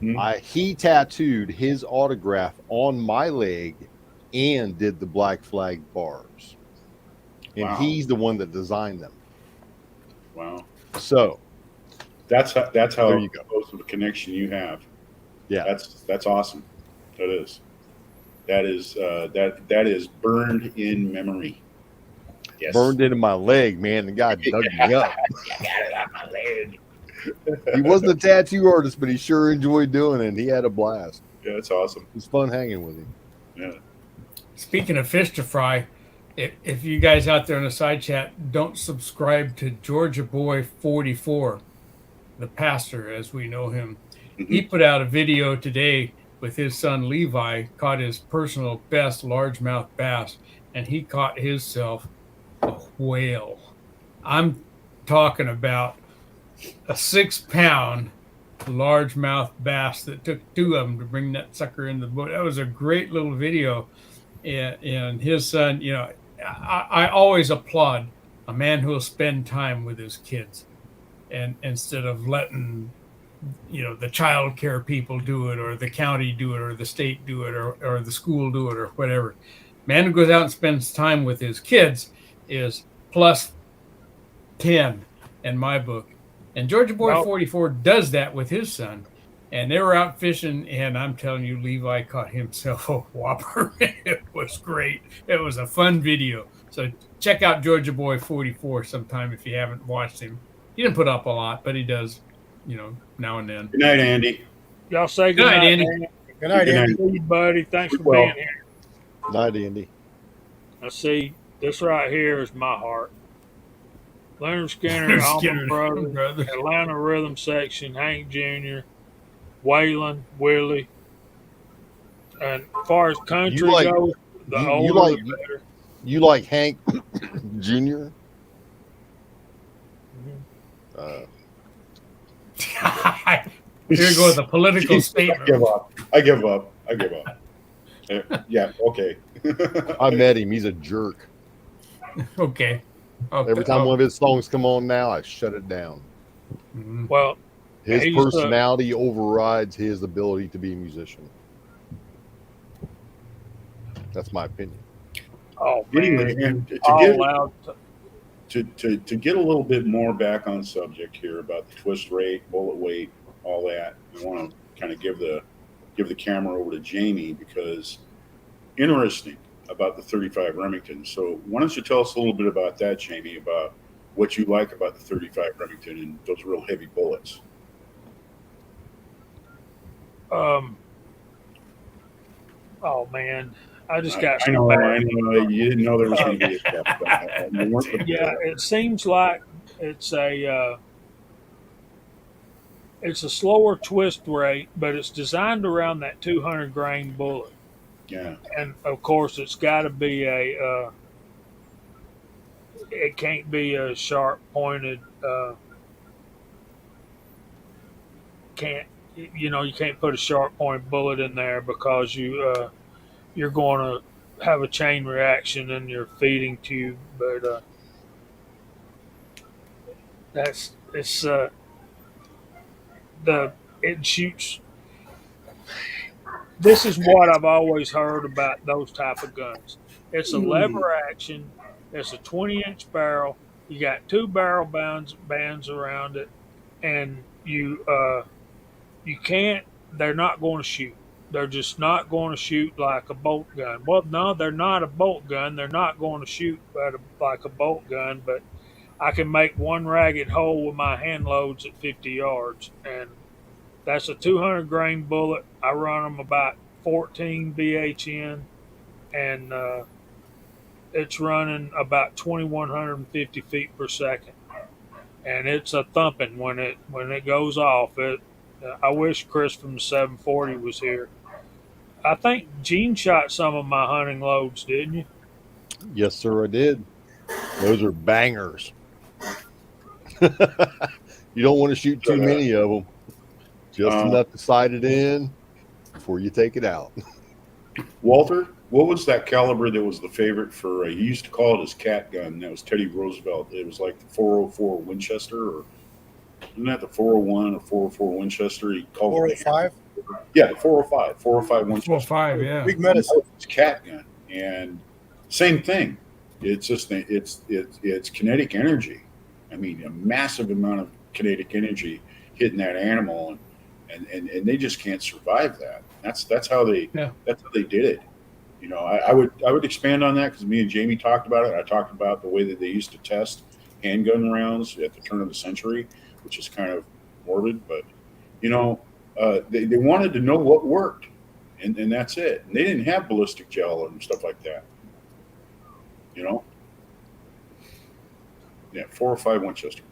Mhm. he tattooed his autograph on my leg and did the Black Flag bars, and Wow. he's the one that designed them. Wow, So that's how There you go. close of a connection you have. yeah, That's awesome. That is. That is burned in memory. Yes. burned into my leg, man. The guy dug me up. I got it on my leg. He wasn't a tattoo artist, but he sure enjoyed doing it. And he had a blast. Yeah, that's awesome. It was fun hanging with him. Yeah. Speaking of fish to fry, if you guys out there in the side chat don't subscribe to Georgia Boy 44, the pastor as we know him, he put out a video today with his son Levi, caught his personal best largemouth bass, and he caught himself a whale. I'm talking about a 6-pound largemouth bass that took 2 of them to bring that sucker in the boat. That was a great little video. And his son, you know, I always applaud a man who will spend time with his kids, and instead of letting, you know, the child care people do it, or the county do it, or the state do it, or the school do it, or whatever. Man who goes out and spends time with his kids is plus 10 in my book. And Georgia Boy Well- 44 does that with his son. And they were out fishing, and I'm telling you, Levi caught himself a whopper. It was great. It was a fun video. So check out Georgia Boy 44 sometime if you haven't watched him. He didn't put up a lot, but he does, you know, now and then. Good night, Andy. Y'all say Good night, Andy. man. Good night, Good Andy. night. See you, buddy. Thanks for Well. being here. Night, Andy. Now, see, this right here is my heart. Leonard Skinner, Leonard Allman Skinner, Brothers, brothers. Atlanta Rhythm Section, Hank Jr., Waylon, Willie. And as far as country You like- goes, the you older like- the better. You like Hank Jr.? Here goes a political I statement. give up. I give up. Yeah, okay. I met him. He's a jerk. Okay. Every time one of his songs come on now, I shut it down. Mhm. Well, His He's, personality overrides his ability to be a musician. That's my opinion. oh, Anyway, man. and to All get out. to get a little bit more back on subject here about the twist rate, bullet weight, all that, I want to kind of give the camera over to Jamie, because interesting about the 35 Remington. So why don't you tell us a little bit about that, Jamie, about what you like about the 35 Remington and those real heavy bullets? Um, oh man, I just got I some know, bad. I know. You didn't know there was going to be a test. You weren't Yeah, prepared. it seems like it's a slower twist rate, but it's designed around that 200 grain bullet, Yeah. and of course, it's got to be it can't be a sharp pointed. Can't you can't put a sharp point bullet in there because you're going to have a chain reaction in your feeding tube. But that's it's the it shoots. This is what I've always heard about those type of guns. It's a lever action. It's a 20-inch barrel. You got two barrel bands around it, and you can't. They're not going to shoot. They're just not going to shoot like a bolt gun. Well, no, they're not a bolt gun. They're not going to shoot like a bolt gun. But I can make one ragged hole with my hand loads at 50 yards, and that's a 200 grain bullet. I run them about 14 BHN, and it's running about 2,150 feet per second, and it's a thumping when it goes off. I wish Chris from the 740 was here. I think Gene shot some of my hunting loads, didn't you? Yes, sir, I did. Those are bangers. You don't want to shoot too many of them. Just enough to sight it in before you take it out. Walter, what was that caliber that was the favorite for? He used to call it his cat gun. That was Teddy Roosevelt. It was like the 404 Winchester, or isn't that the 401 or 404 Winchester? He called it 405. Yeah, the 405 Winchester. 4-5, yeah. Big medicine. It's cat gun, and same thing. It's just it's kinetic energy. I mean, a massive amount of kinetic energy hitting that animal, and they just can't survive that. That's how they did it. You know, I would expand on that because me and Jamie talked about it. I talked about the way that they used to test handgun rounds at the turn of the century, which is kind of morbid, but you know, they wanted to know what worked, and that's it. And they didn't have ballistic gel and stuff like that. You know, yeah, 405 Winchester,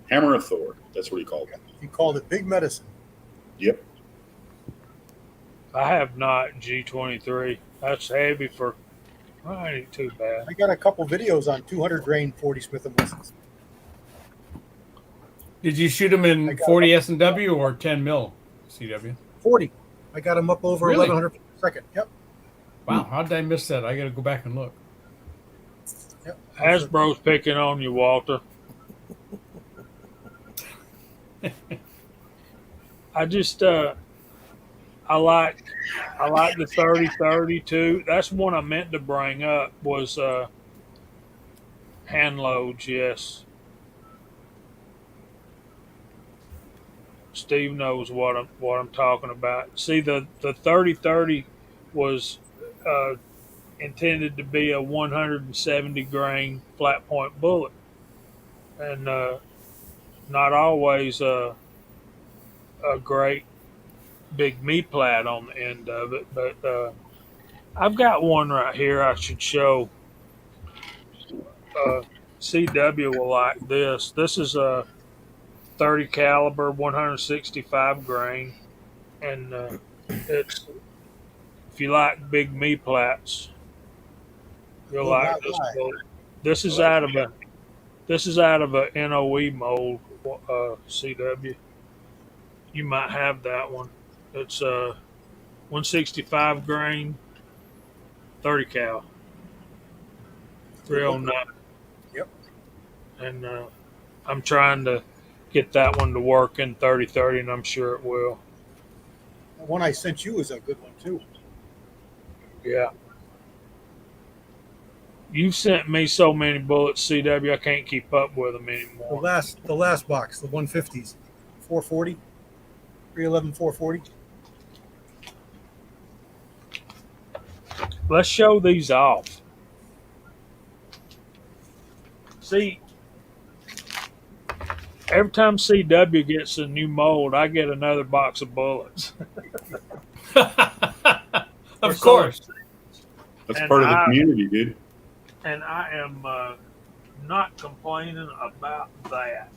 Hammer of Thor. That's what he called it. He called it big medicine. Yep. I have not G23. That's heavy for. Well, it ain't too bad. I got a couple videos on 200 grain 40 Smith & Wessons. Did you shoot them in 40 S&W or 10 mil CW? 40. I got them up over Really? 1,100 feet per second. Yep. Wow, how did I miss that? I got to go back and look. Yep. Hasbro's picking on you, Walter. I just I like the 30-30 too. That's one I meant to bring up was hand loads. Yes, Steve knows what I'm talking about. See, the 30-30 was intended to be a 170 grain flat point bullet, and not always a great big me plat on the end of it. But I've got one right here I should show. CW will like this. This is a 30 caliber 165 grain, and it's if you like big me plats, you'll Oh, like not this lie. bullet. This is out of a NOE mold, CW. You might have that one. It's 165 grain, 30 cal, 309. Yep. And I'm trying to get that one to work in 30-30, and I'm sure it will. The one I sent you is a good one too. Yeah. You've sent me so many bullets, CW, I can't keep up with them The anymore. last box, the 150s, 440, 311, 440. Let's show these off. See, Every time CW gets a new mold, I get another box of bullets. Of So- course. That's And part of the I- community, dude. And I am not complaining about that.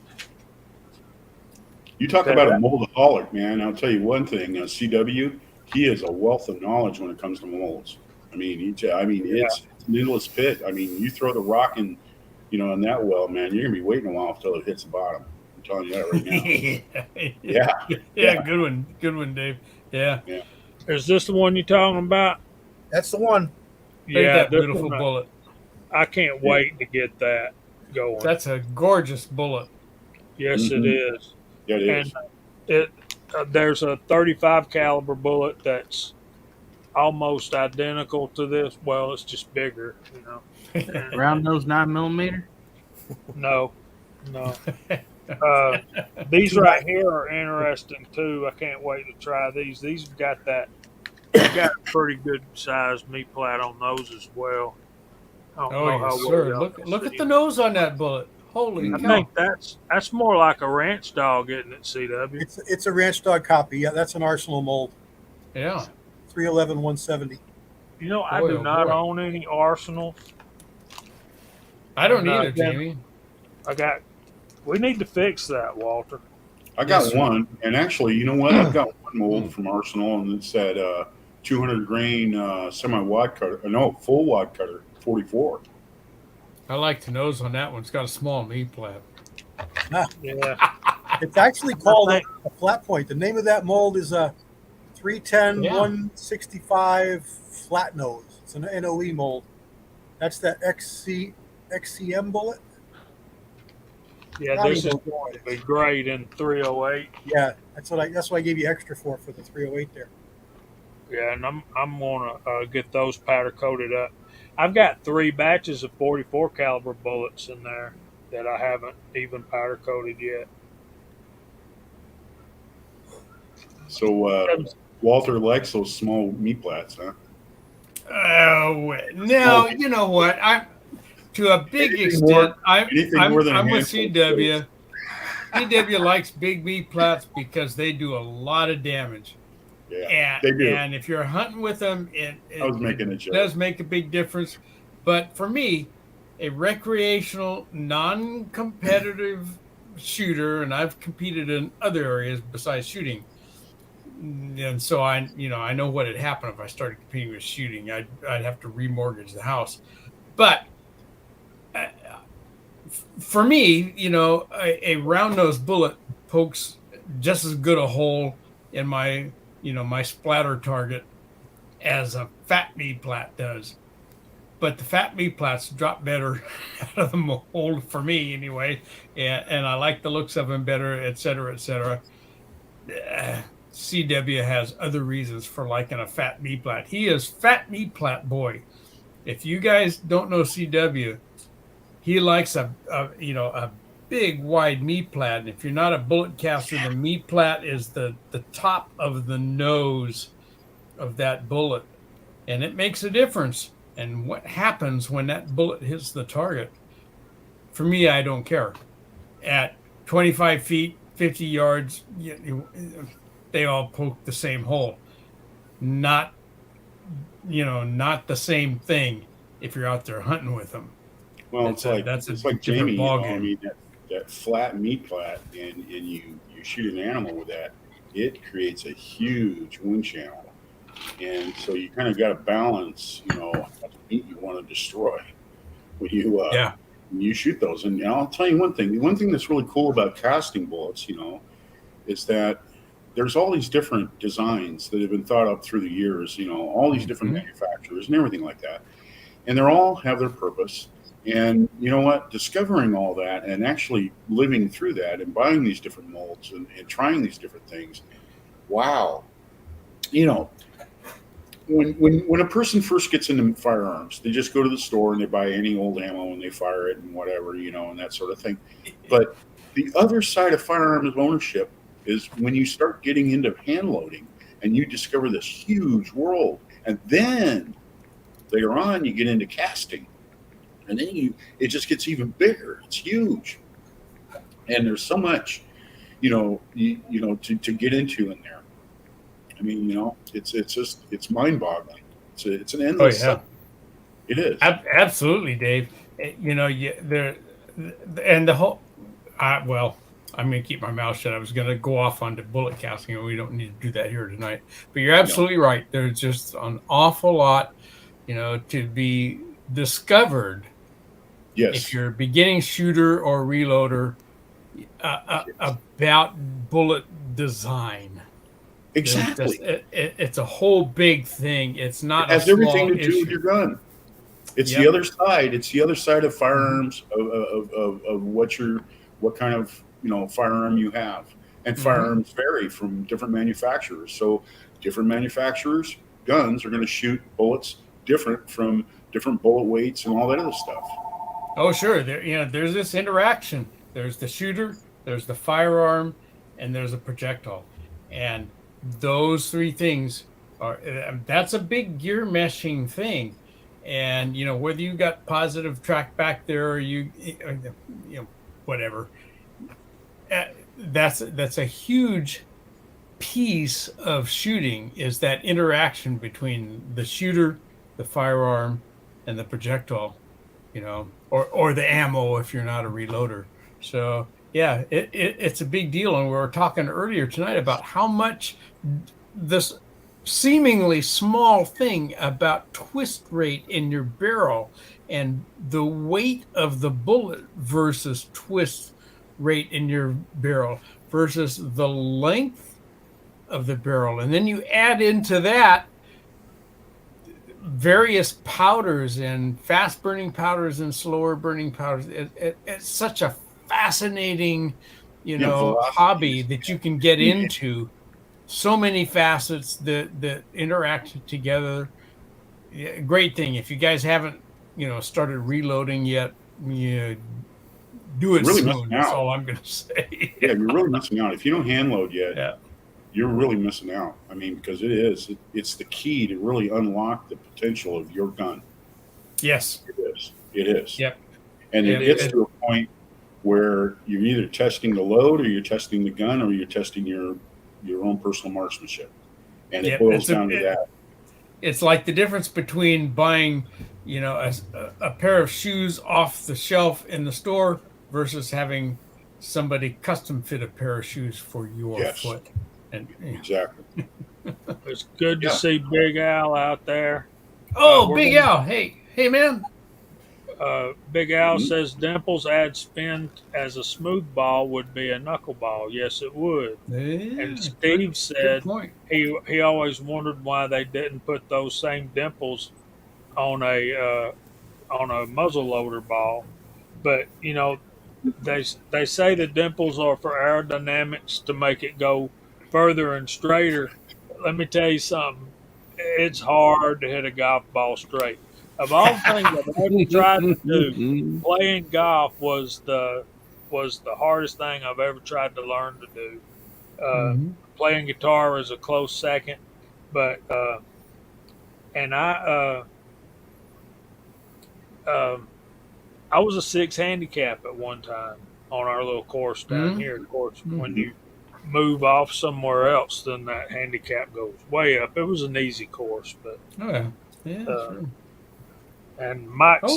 You talk Okay. about a moldaholic, man. I'll tell you one thing. CW, he is a wealth of knowledge when it comes to molds. I mean, it's an endless pit. I mean, you throw the rock in, in that well, man, you're gonna be waiting a while until it hits the bottom. I'm telling you that right now. Yeah. Good one, Dave. Yeah. Is this the one you're talking about? That's the one. Look at that this beautiful one, bullet. I can't wait to get that going. That's a gorgeous bullet. Yes, it Mhm. is. Yeah, it is. And there's a 35 caliber bullet that's almost identical to this. Well, it's just bigger, And Round nose 9mm. no. These right here are interesting too. I can't wait to try these. These have got that. They got a pretty good sized meat plat on those as well. I don't know Oh, how yes, well sir. y'all Look can look at see the it. nose on that bullet. Holy I cow. think that's more like a ranch dog, isn't it, CW? It's a ranch dog copy. Yeah, that's an Arsenal mold. Yeah. 311 170. I Boy, do oh, not boy. own any Arsenals. I don't No, either, yeah. Jamie. We need to fix that, Walter. I got Yes, sir. one, and actually, you know what? I've got one mold from Arsenal, and it's that 200 grain semi wad cutter. No, full wad cutter, 44. I like the nose on that one. It's got a small meat plat. Yeah. It's actually called think- a flat point. The name of that mold is a 310 Yeah. 165 flat nose. It's an NOE mold. That's that XCM bullet. Yeah, Not this is even- going to be great in 308. Yeah, that's what I gave you extra for the 308 there. Yeah, and I'm gonna get those powder coated up. I've got 3 batches of 44 caliber bullets in there that I haven't even powder coated yet. So Walter likes those small meat plats, huh? Oh no! You know what? I'm to a big Anything extent. more- I'm anything more than a I'm with handful of CW. CW likes big meat plats because they do a lot of damage. Yeah, And, they do. and if you're hunting with them, it I was making a joke. does make a big difference. But for me, a recreational, non-competitive shooter, and I've competed in other areas besides shooting, and so I know what had happened if I started competing with shooting. I'd have to remortgage the house. But for me, a round nosed bullet pokes just as good a hole in my my splatter target as a fat meat plat does. But the fat meat plats drop better out of the mold for me anyway, and I like the looks of them better, et cetera, et cetera. CW has other reasons for liking a fat meat plat. He is fat meat plat boy. If you guys don't know CW, he likes a big wide meat plat. And if you're not a bullet caster, the meat plat is the top of the nose of that bullet, and it makes a difference. And what happens when that bullet hits the target? For me, I don't care. At 25 feet, 50 yards, they all poke the same hole. Not the same thing if you're out there hunting with them. Well, That's it's a like different Jamie. ballgame. I mean, that flat meat plat, and you shoot an animal with that, it creates a huge wound channel. And so you kind of got to balance, how much meat you want to destroy when you shoot those. And I'll tell you one thing. The one thing that's really cool about casting bullets, is that there's all these different designs that have been thought up through the years. All these different manufacturers and everything like that, and they're all have their purpose. And you know what? Discovering all that and actually living through that and buying these different molds and trying these different things. Wow. When a person first gets into firearms, they just go to the store and they buy any old ammo and they fire it and whatever, and that sort of thing. But the other side of firearms ownership is when you start getting into hand loading and you discover this huge world. And then later on, you get into casting. And then it just gets even bigger. It's huge. And there's so much, to get into in there. I mean, it's mind boggling. It's an Oh endless. yeah, It is. absolutely, Dave. You know, there and the whole. Well, I'm going to keep my mouth shut. I was going to go off onto bullet casting, and we don't need to do that here tonight. But you're absolutely right. There's just an awful lot, to be discovered. Yes. If you're a beginning shooter or reloader, about bullet design. Exactly. It's a whole big thing. It's not. It has everything to do with your gun. It's the other side. It's the other side of firearms of what kind of firearm you have, and firearms vary from different manufacturers. So different manufacturers' guns are going to shoot bullets different from different bullet weights and all that other stuff. Oh sure, there's this interaction. There's the shooter, there's the firearm, and there's a projectile, and those three things that's a big gear meshing thing. And whether you got positive track back there or you whatever, that's a huge piece of shooting, is that interaction between the shooter, the firearm, and the projectile, or the ammo if you're not a reloader. So yeah, it's a big deal. And we were talking earlier tonight about how much this seemingly small thing about twist rate in your barrel and the weight of the bullet versus twist rate in your barrel versus the length of the barrel. And then you add into that various powders and fast burning powders and slower burning powders. It's such a fascinating, hobby that you can get into. So many facets that interact together. Yeah, great thing. If you guys haven't, started reloading yet, do it Really soon. missing That's out. all I'm going to say. Yeah, you're really missing out. If you don't hand load yet, Yeah. you're really missing out. I mean, because it's the key to really unlock the potential of your gun. Yes. It is. Yep. And Yeah, it gets to a point where you're either testing the load, or you're testing the gun, or you're testing your own personal marksmanship. And it boils down to that. It's like the difference between buying, a pair of shoes off the shelf in the store versus having somebody custom fit a pair of shoes for your foot. And Exactly. It's good to see Big Al out there. Big Al. Hey man. Big Al says Dimples add spin as a smooth ball would be a knuckleball. Yes, it would. Yeah, And Steve said point. he always wondered why they didn't put those same dimples on a muzzleloader ball. But they say the dimples are for aerodynamics to make it go further and straighter. Let me tell you something. It's hard to hit a golf ball straight. Of all the things I've ever tried to do, playing golf was the hardest thing I've ever tried to learn to do. Playing guitar is a close second, but and I was a 6 handicap at one time on our little course down here. Of course, when you move off somewhere else, then that handicap goes way up. It was an easy course, but Sure. and Mike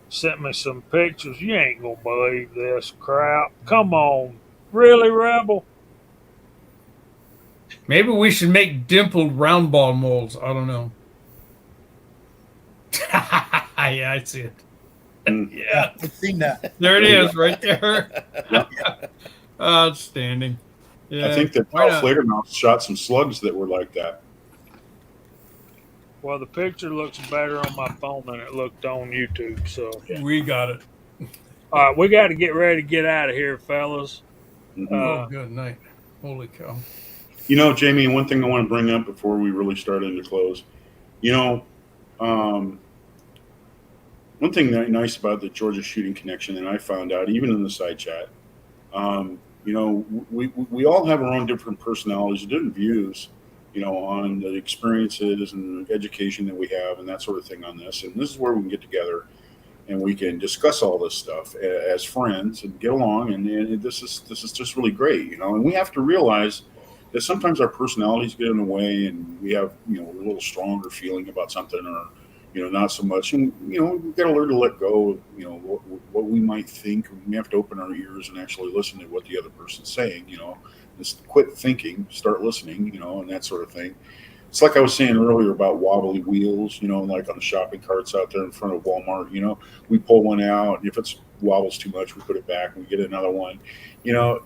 sent me some pictures. You ain't gonna believe this crap. Come on, really, Rebel? Maybe we should make dimpled round ball molds. I don't know. Yeah, I see it. Yeah, I've seen that. there it is, right there. Outstanding. Yeah, I think that why Ralph not? Flatermouth shot some slugs that were like that. Well, the picture looks better on my phone than it looked on YouTube. So, We got it. all right, we got to get ready to get out of here, fellas. Oh, good night. Holy cow. Jamie, one thing I want to bring up before we really start into close. One thing that nice about the Georgia Shooting Connection, and I found out even in the side chat, we all have our own different personalities, different views, on the experiences and education that we have and that sort of thing on this. And this is where we can get together and we can discuss all this stuff as friends and get along. And this is just really great, you know. And we have to realize that sometimes our personalities get in the way, and we have, you know, a little stronger feeling about something, or you know, not so much. And you know, we've got to learn to let go of, you know, what we might think. We have to open our ears and actually listen to what the other person's saying. You know, just quit thinking, start listening. You know, and that sort of thing. It's like I was saying earlier about wobbly wheels, you know, like on the shopping carts out there in front of Walmart. You know, we pull one out, and if it wobbles too much, we put it back and we get another one. You know,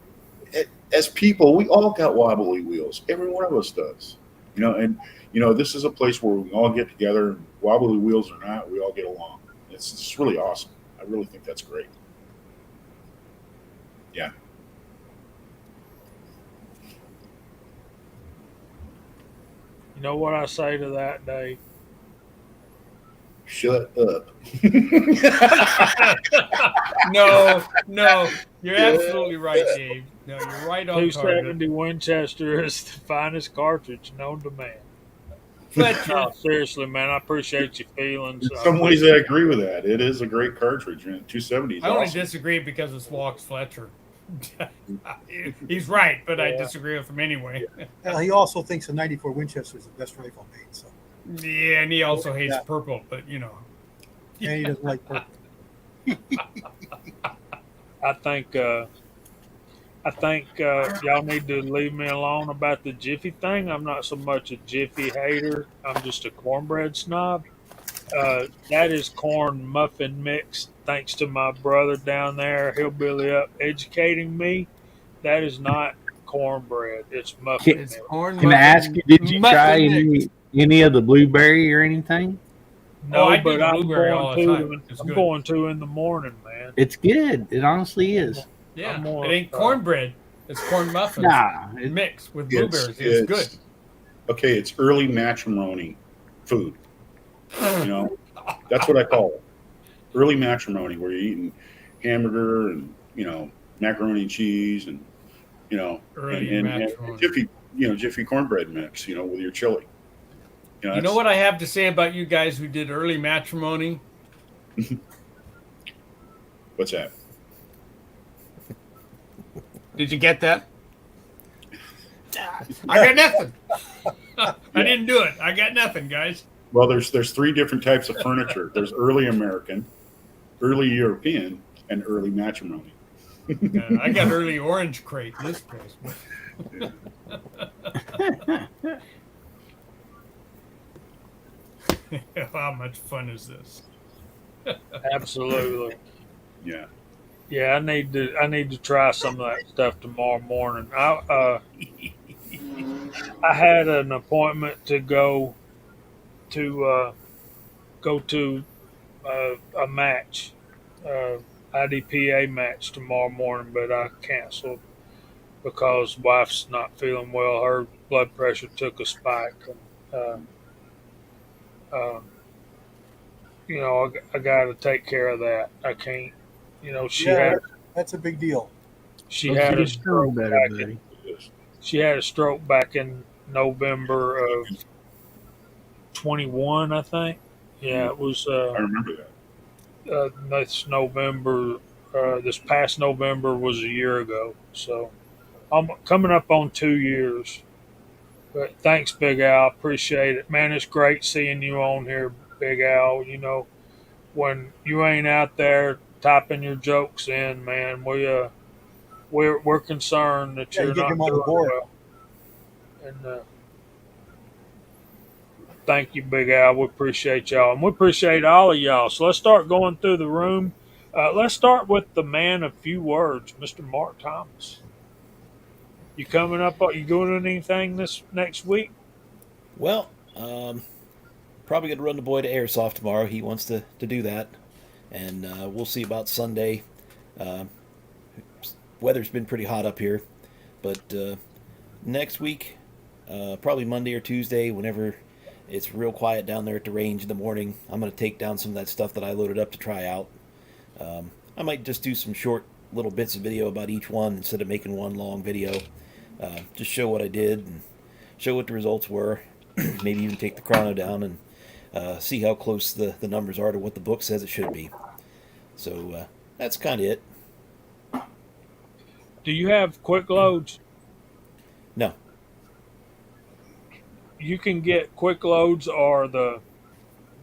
as people, we all got wobbly wheels. Every one of us does. You know, and you know, this is a place where we all get together, and wobbly wheels or not, we all get along. It's really awesome. I really think that's great. Yeah. You know what I say to that, Dave? Shut up. No, you're absolutely right, Dave. No, you're right on target. 270 Winchester is the finest cartridge known to man. Fletcher, No, seriously, man, I appreciate your feelings. In some ways, I agree with that. It is a great cartridge, and 270 is I only awesome. disagree because it's Walks Fletcher. He's right, but I Yeah. disagree with him anyway. Well, he also thinks a 94 Winchester is the best rifle made. So, Yeah, and he also hates Yeah. purple, but you know. and he doesn't like purple. I think y'all need to leave me alone about the Jiffy thing. I'm not so much a Jiffy hater. I'm just a cornbread snob. That is corn muffin mix. Thanks to my brother down there, Hillbilly Up, educating me. That is not cornbread. It's muffin It's mix. corn. Can I ask you, did you try any of the blueberry or anything? No, I do but the I'm blueberry all going the to. time. It's I'm good. going to in the morning, man. It's good. It honestly is. Yeah, I'm more, it ain't cornbread. It's corn muffins Nah, it, mixed with blueberries. It's, It's good. Okay, it's early matrimony food. You know, that's what I call it. Early matrimony, where you're eating hamburger and, you know, macaroni and cheese, and you know, Early and matrimony. Jiffy cornbread mix, you know, with your chili. You know that's- what I have to say about you guys who did early matrimony? What's that? Did you get that? I got nothing. I didn't do it. I got nothing, guys. Well, there's three different types of furniture. There's early American, early European, and early matrimony. I got early orange crate in this place. How much fun is this? Absolutely. Yeah. Yeah, I need to try some of that stuff tomorrow morning. I had an appointment to go to a match, IDPA match tomorrow morning, but I canceled because wife's not feeling well. Her blood pressure took a spike, and you know, I got to take care of that. I can't. You know, Yeah, that's a big deal. she hope had you a feel stroke better, back buddy. she had a stroke back in November of 21, I think. Yeah, it was I remember that. this November. This past November was a year ago. So I'm coming up on 2 years. But thanks, Big Al. Appreciate it, man. It's great seeing you on here, Big Al. You know, when you ain't out there typing your jokes in, man, we're concerned that Yeah, you you're get not him on the doing board. well. And thank you, Big Al. We appreciate y'all, and we appreciate all of y'all. So let's start going through the room. Let's start with the man of few words, Mr. Mark Thomas. You coming up? You doing anything this next week? Well, probably going to run the boy to Airsoft tomorrow. He wants to do that. And we'll see about Sunday. Weather's been pretty hot up here. But next week, probably Monday or Tuesday, whenever it's real quiet down there at the range in the morning, I'm going to take down some of that stuff that I loaded up to try out. I might just do some short little bits of video about each one instead of making one long video. Just show what I did and show what the results were. Maybe even take the chrono down and see how close the numbers are to what the book says it should be. So that's kind of it. Do you have quick loads? No. You can get quick loads or the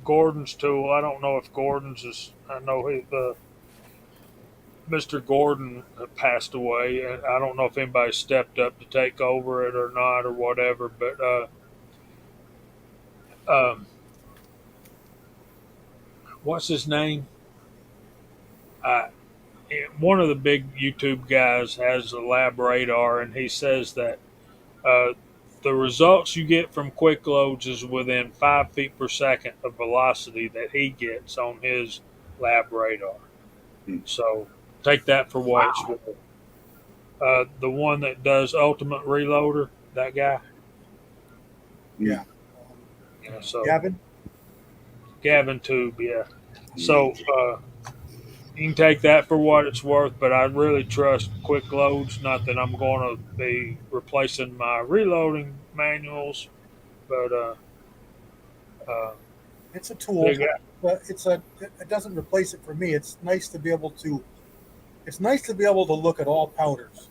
Gordon's tool. I don't know if Gordon's is. I know the Mr. Gordon passed away, and I don't know if anybody stepped up to take over it or not or whatever. But what's his name? One of the big YouTube guys has a lab radar, and he says that the results you get from quick loads is within 5 feet per second of velocity that he gets on his lab radar. So take that for what it's worth. The one that does Ultimate Reloader, that guy. Yeah. Yeah, so Gavin? Tube, yeah. So you can take that for what it's worth, but I really trust quick loads. Not that I'm going to be replacing my reloading manuals, but It's a tool, but it doesn't replace it for me. It's nice to be able to look at all powders.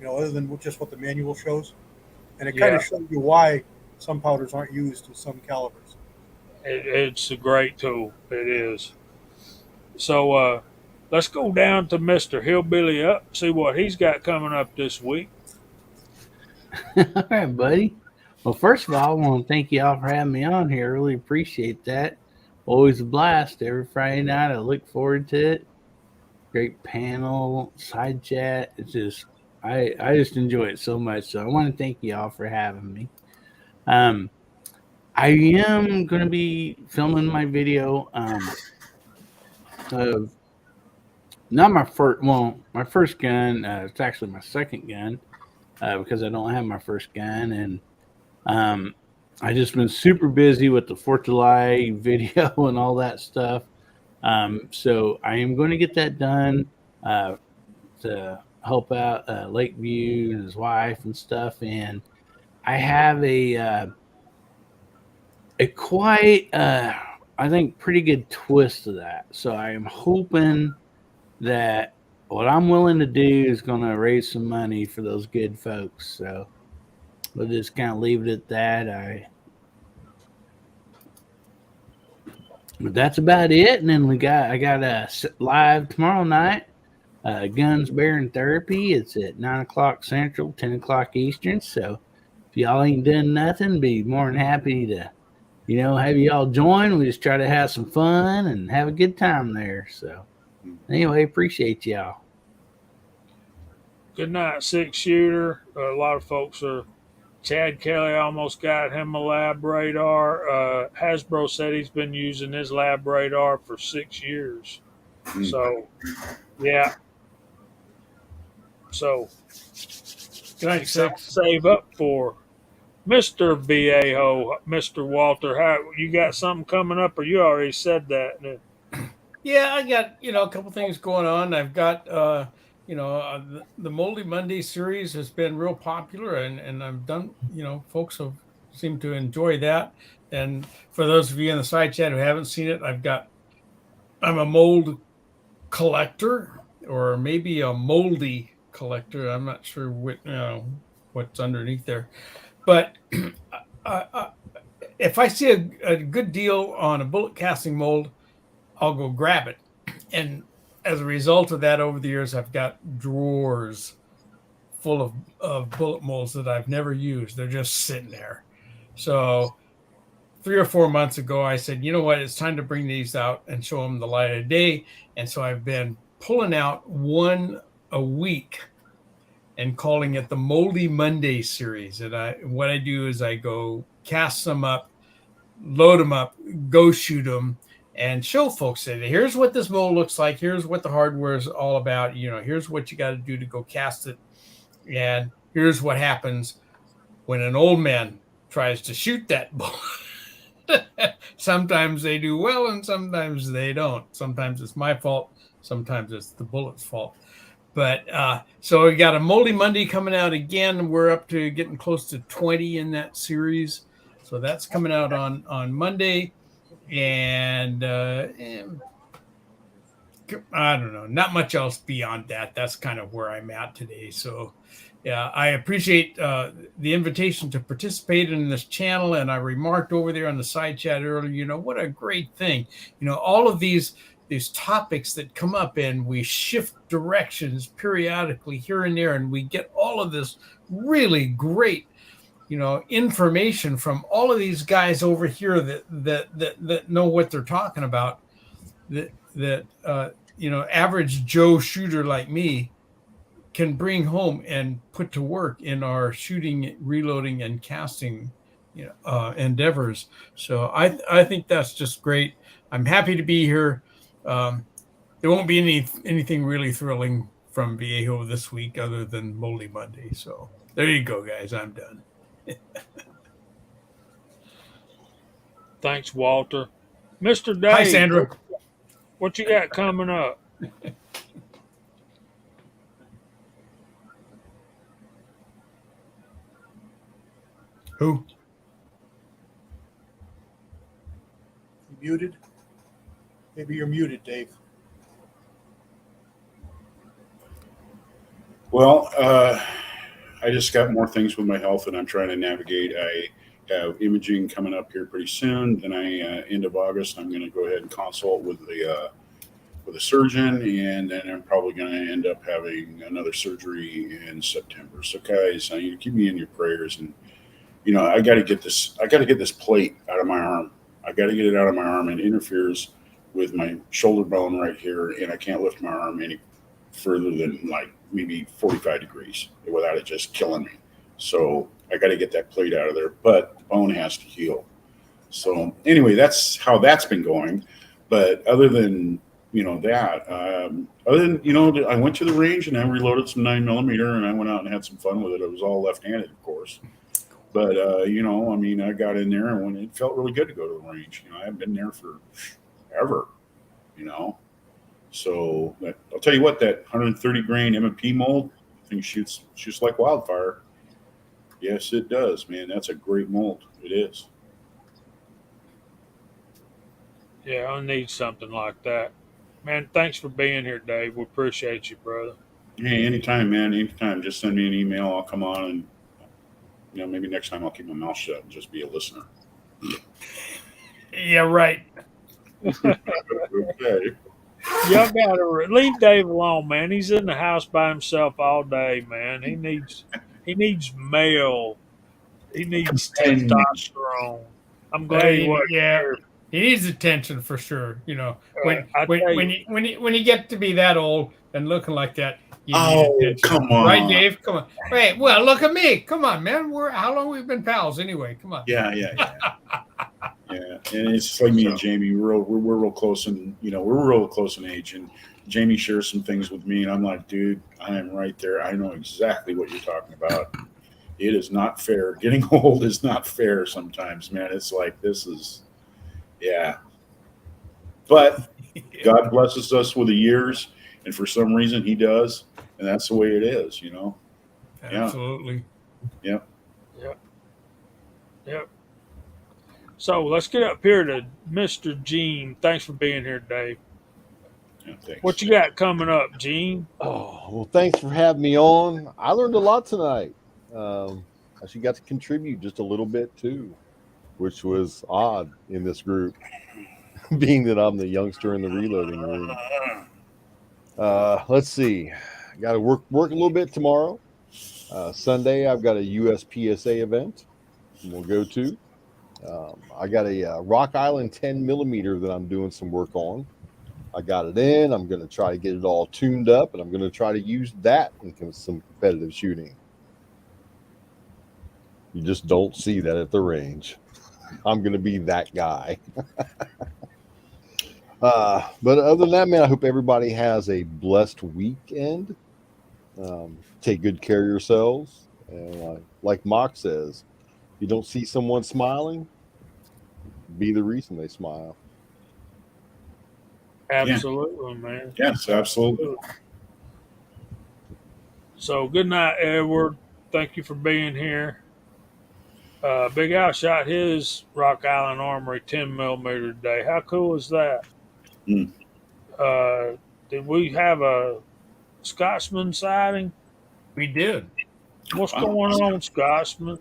Other than just what the manual shows. And it kind of shows you why some powders aren't used with some calibers. It's a great tool. It is. So let's go down to Mr. Hillbilly Up, see what he's got coming up this week. All right, buddy. Well, first of all, I want to thank you all for having me on here. I really appreciate that. Always a blast every Friday night. I look forward to it. Great panel, side chat. It's just, I just enjoy it so much. So I want to thank you all for having me. I am going to be filming my video of not my first, well, my first gun. It's actually my second gun because I don't have my first gun. And I just been super busy with the 4th of July video and all that stuff. So I am going to get that done to help out Lakeview and his wife and stuff. And I have a quite, I think, pretty good twist to that. So I am hoping that what I'm willing to do is going to raise some money for those good folks. So we'll just kind of leave it at that. But that's about it. And then I got a live tomorrow night, Guns, Bear, and Therapy. It's at 9 o'clock Central, 10 o'clock Eastern. So if y'all ain't done nothing, be more than happy to, have y'all join. We just try to have some fun and have a good time there. So anyway, appreciate y'all. Good night, 6-shooter. A lot of folks are. Chad Kelly almost got him a lab radar. Hasbro said he's been using his lab radar for 6 years. So, yeah. So, save up for Mr. Viejo, Mr. Walter. How you got something coming up, or you already said that? Yeah, I got a couple things going on. I've got the Moldy Monday series has been real popular, and I've done folks have seemed to enjoy that. And for those of you in the side chat who haven't seen it, I'm a mold collector, or maybe a moldy collector. I'm not sure what's underneath there, but if I see a good deal on a bullet casting mold, I'll go grab it. And as a result of that, over the years, I've got drawers full of bullet molds that I've never used. They're just sitting there. So 3 or 4 months ago, I said, you know what? It's time to bring these out and show them the light of day. And so I've been pulling out one a week and calling it the Moldy Monday series. And what I do is I go cast them up, load them up, go shoot them, and show folks that here's what this mold looks like. Here's what the hardware is all about. Here's what you got to do to go cast it. And here's what happens when an old man tries to shoot that bullet. Sometimes they do well and sometimes they don't. Sometimes it's my fault. Sometimes it's the bullet's fault. But so we got a Moldy Monday coming out again. We're up to getting close to 20 in that series. So that's coming out on Monday. And I don't know, not much else beyond that. That's kind of where I'm at today. So, yeah, I appreciate the invitation to participate in this channel. And I remarked over there on the side chat earlier, what a great thing. All of these topics that come up, and we shift directions periodically here and there, and we get all of this really great information from all of these guys over here that know what they're talking about, that average Joe shooter like me can bring home and put to work in our shooting, reloading, and casting endeavors. So I think that's just great. I'm happy to be here. There won't be anything really thrilling from Viejo this week other than Moldy Monday. So there you go, guys. I'm done. Thanks, Walter. Mr. Dave. Hi, Sandra. What you got coming up? Who? You muted? Maybe you're muted, Dave. Well, I just got more things with my health that I'm trying to navigate. I have imaging coming up here pretty soon. Then end of August, I'm going to go ahead and consult with a surgeon, and then I'm probably going to end up having another surgery in September. So, guys, you keep me in your prayers, and I got to get this. I got to get this plate out of my arm. I got to get it out of my arm. It interferes with my shoulder bone right here, and I can't lift my arm any further than like maybe 45 degrees without it just killing me. So I got to get that plate out of there, but the bone has to heal. So anyway, that's how that's been going. But other than I went to the range and I reloaded some 9mm, and I went out and had some fun with it. It was all left-handed, of course. But I got in there, and when it felt really good to go to the range. I haven't been there for ever. So I'll tell you what, that 130 grain M&P mold thing shoots like wildfire. Yes, it does, man. That's a great mold. It is. Yeah, I need something like that. Man, thanks for being here, Dave. We appreciate you, brother. Hey, anytime, man. Anytime. Just send me an email. I'll come on, and maybe next time I'll keep my mouth shut and just be a listener. Yeah, right. Okay. Y'all gotta leave Dave alone, man. He's in the house by himself all day, man. He needs male. He needs testosterone. I'm glad he wasn't here. He needs attention for sure. When you get to be that old and looking like that, you need attention. Come on. Right, Dave? Come on. Wait, well, look at me. Come on, man. How long we've been pals anyway? Come on. Yeah. Yeah, and it's just like me and Jamie. We're real close, and we're real close in age. And Jamie shares some things with me, and I'm like, dude, I am right there. I know exactly what you're talking about. It is not fair. Getting old is not fair sometimes, man. It's like yeah. But God blesses us with the years, and for some reason He does, and that's the way it is, Absolutely. Yeah. Yep. So let's get up here to Mr. Gene. Thanks for being here, Dave. Yeah, thanks. What you got coming up, Gene? Oh, well, thanks for having me on. I learned a lot tonight. Actually got to contribute just a little bit too, which was odd in this group, being that I'm the youngster in the reloading room. Let's see. Got to work a little bit tomorrow. Sunday, I've got a USPSA event we'll go to. I got a Rock Island 10mm that I'm doing some work on. I got it in. I'm going to try to get it all tuned up, and I'm going to try to use that in some competitive shooting. You just don't see that at the range. I'm going to be that guy. But other than that, man, I hope everybody has a blessed weekend. Take good care of yourselves. And like Mock says, you don't see someone smiling, be the reason they smile. Absolutely, man. Yes, absolutely. So good night, Edward. Thank you for being here. Big Al shot his Rock Island Armory 10mm today. How cool is that? Did we have a Scotsman sighting? We did. What's going on, Scotsman?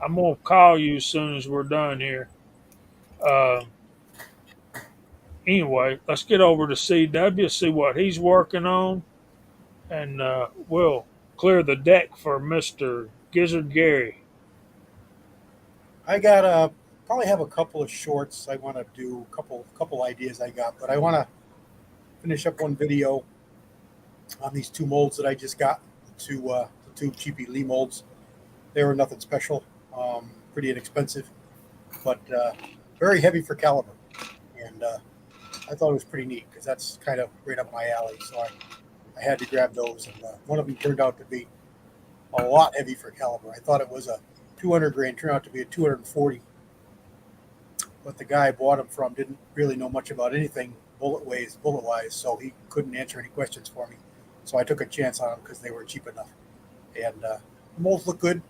I'm gonna call you as soon as we're done here. Uh, anyway, let's get over to CW, see what he's working on, and we'll clear the deck for Mr. Gizzard Gary. I got probably have a couple of shorts I want to do, couple ideas I got, but I want to finish up one video on these two molds that I just got, the two cheapy Lee molds. They were nothing special, pretty inexpensive, but very heavy for caliber, and I thought it was pretty neat because that's kind of right up my alley. So I had to grab those, and one of them turned out to be a lot heavy for caliber. I thought it was a 200 grain, turned out to be a 240. But the guy I bought them from didn't really know much about anything bullet wise, so he couldn't answer any questions for me. So I took a chance on them because they were cheap enough. And the molds look good,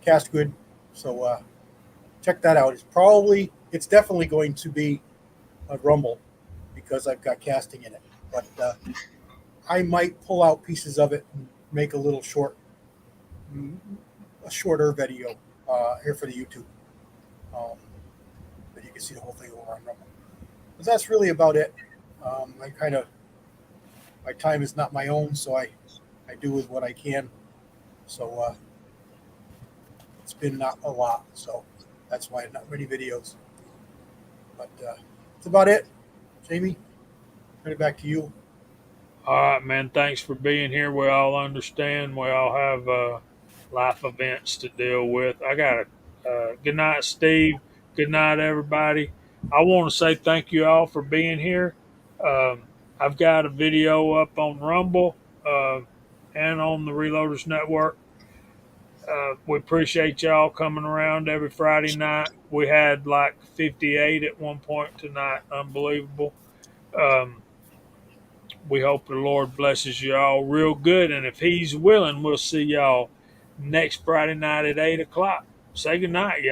cast good. So check that out. It's definitely going to be a Rumble because I've got casting in it. But I might pull out pieces of it and make a shorter video here for the YouTube. But you can see the whole thing over on Rumble. But that's really about it. My time is not my own, so I do with what I can. So it's been not a lot, so that's why not many videos. But that's about it. Jamie, turn it back to you. All right, man. Thanks for being here. We all understand. We all have life events to deal with. I got good night, Steve. Good night, everybody. I want to say thank you all for being here. I've got a video up on Rumble and on the Reloaders Network. We appreciate y'all coming around every Friday night. We had like 58 at one point tonight. Unbelievable. We hope the Lord blesses you all real good. And if He's willing, we'll see y'all next Friday night at 8 o'clock. Say good night, y'all.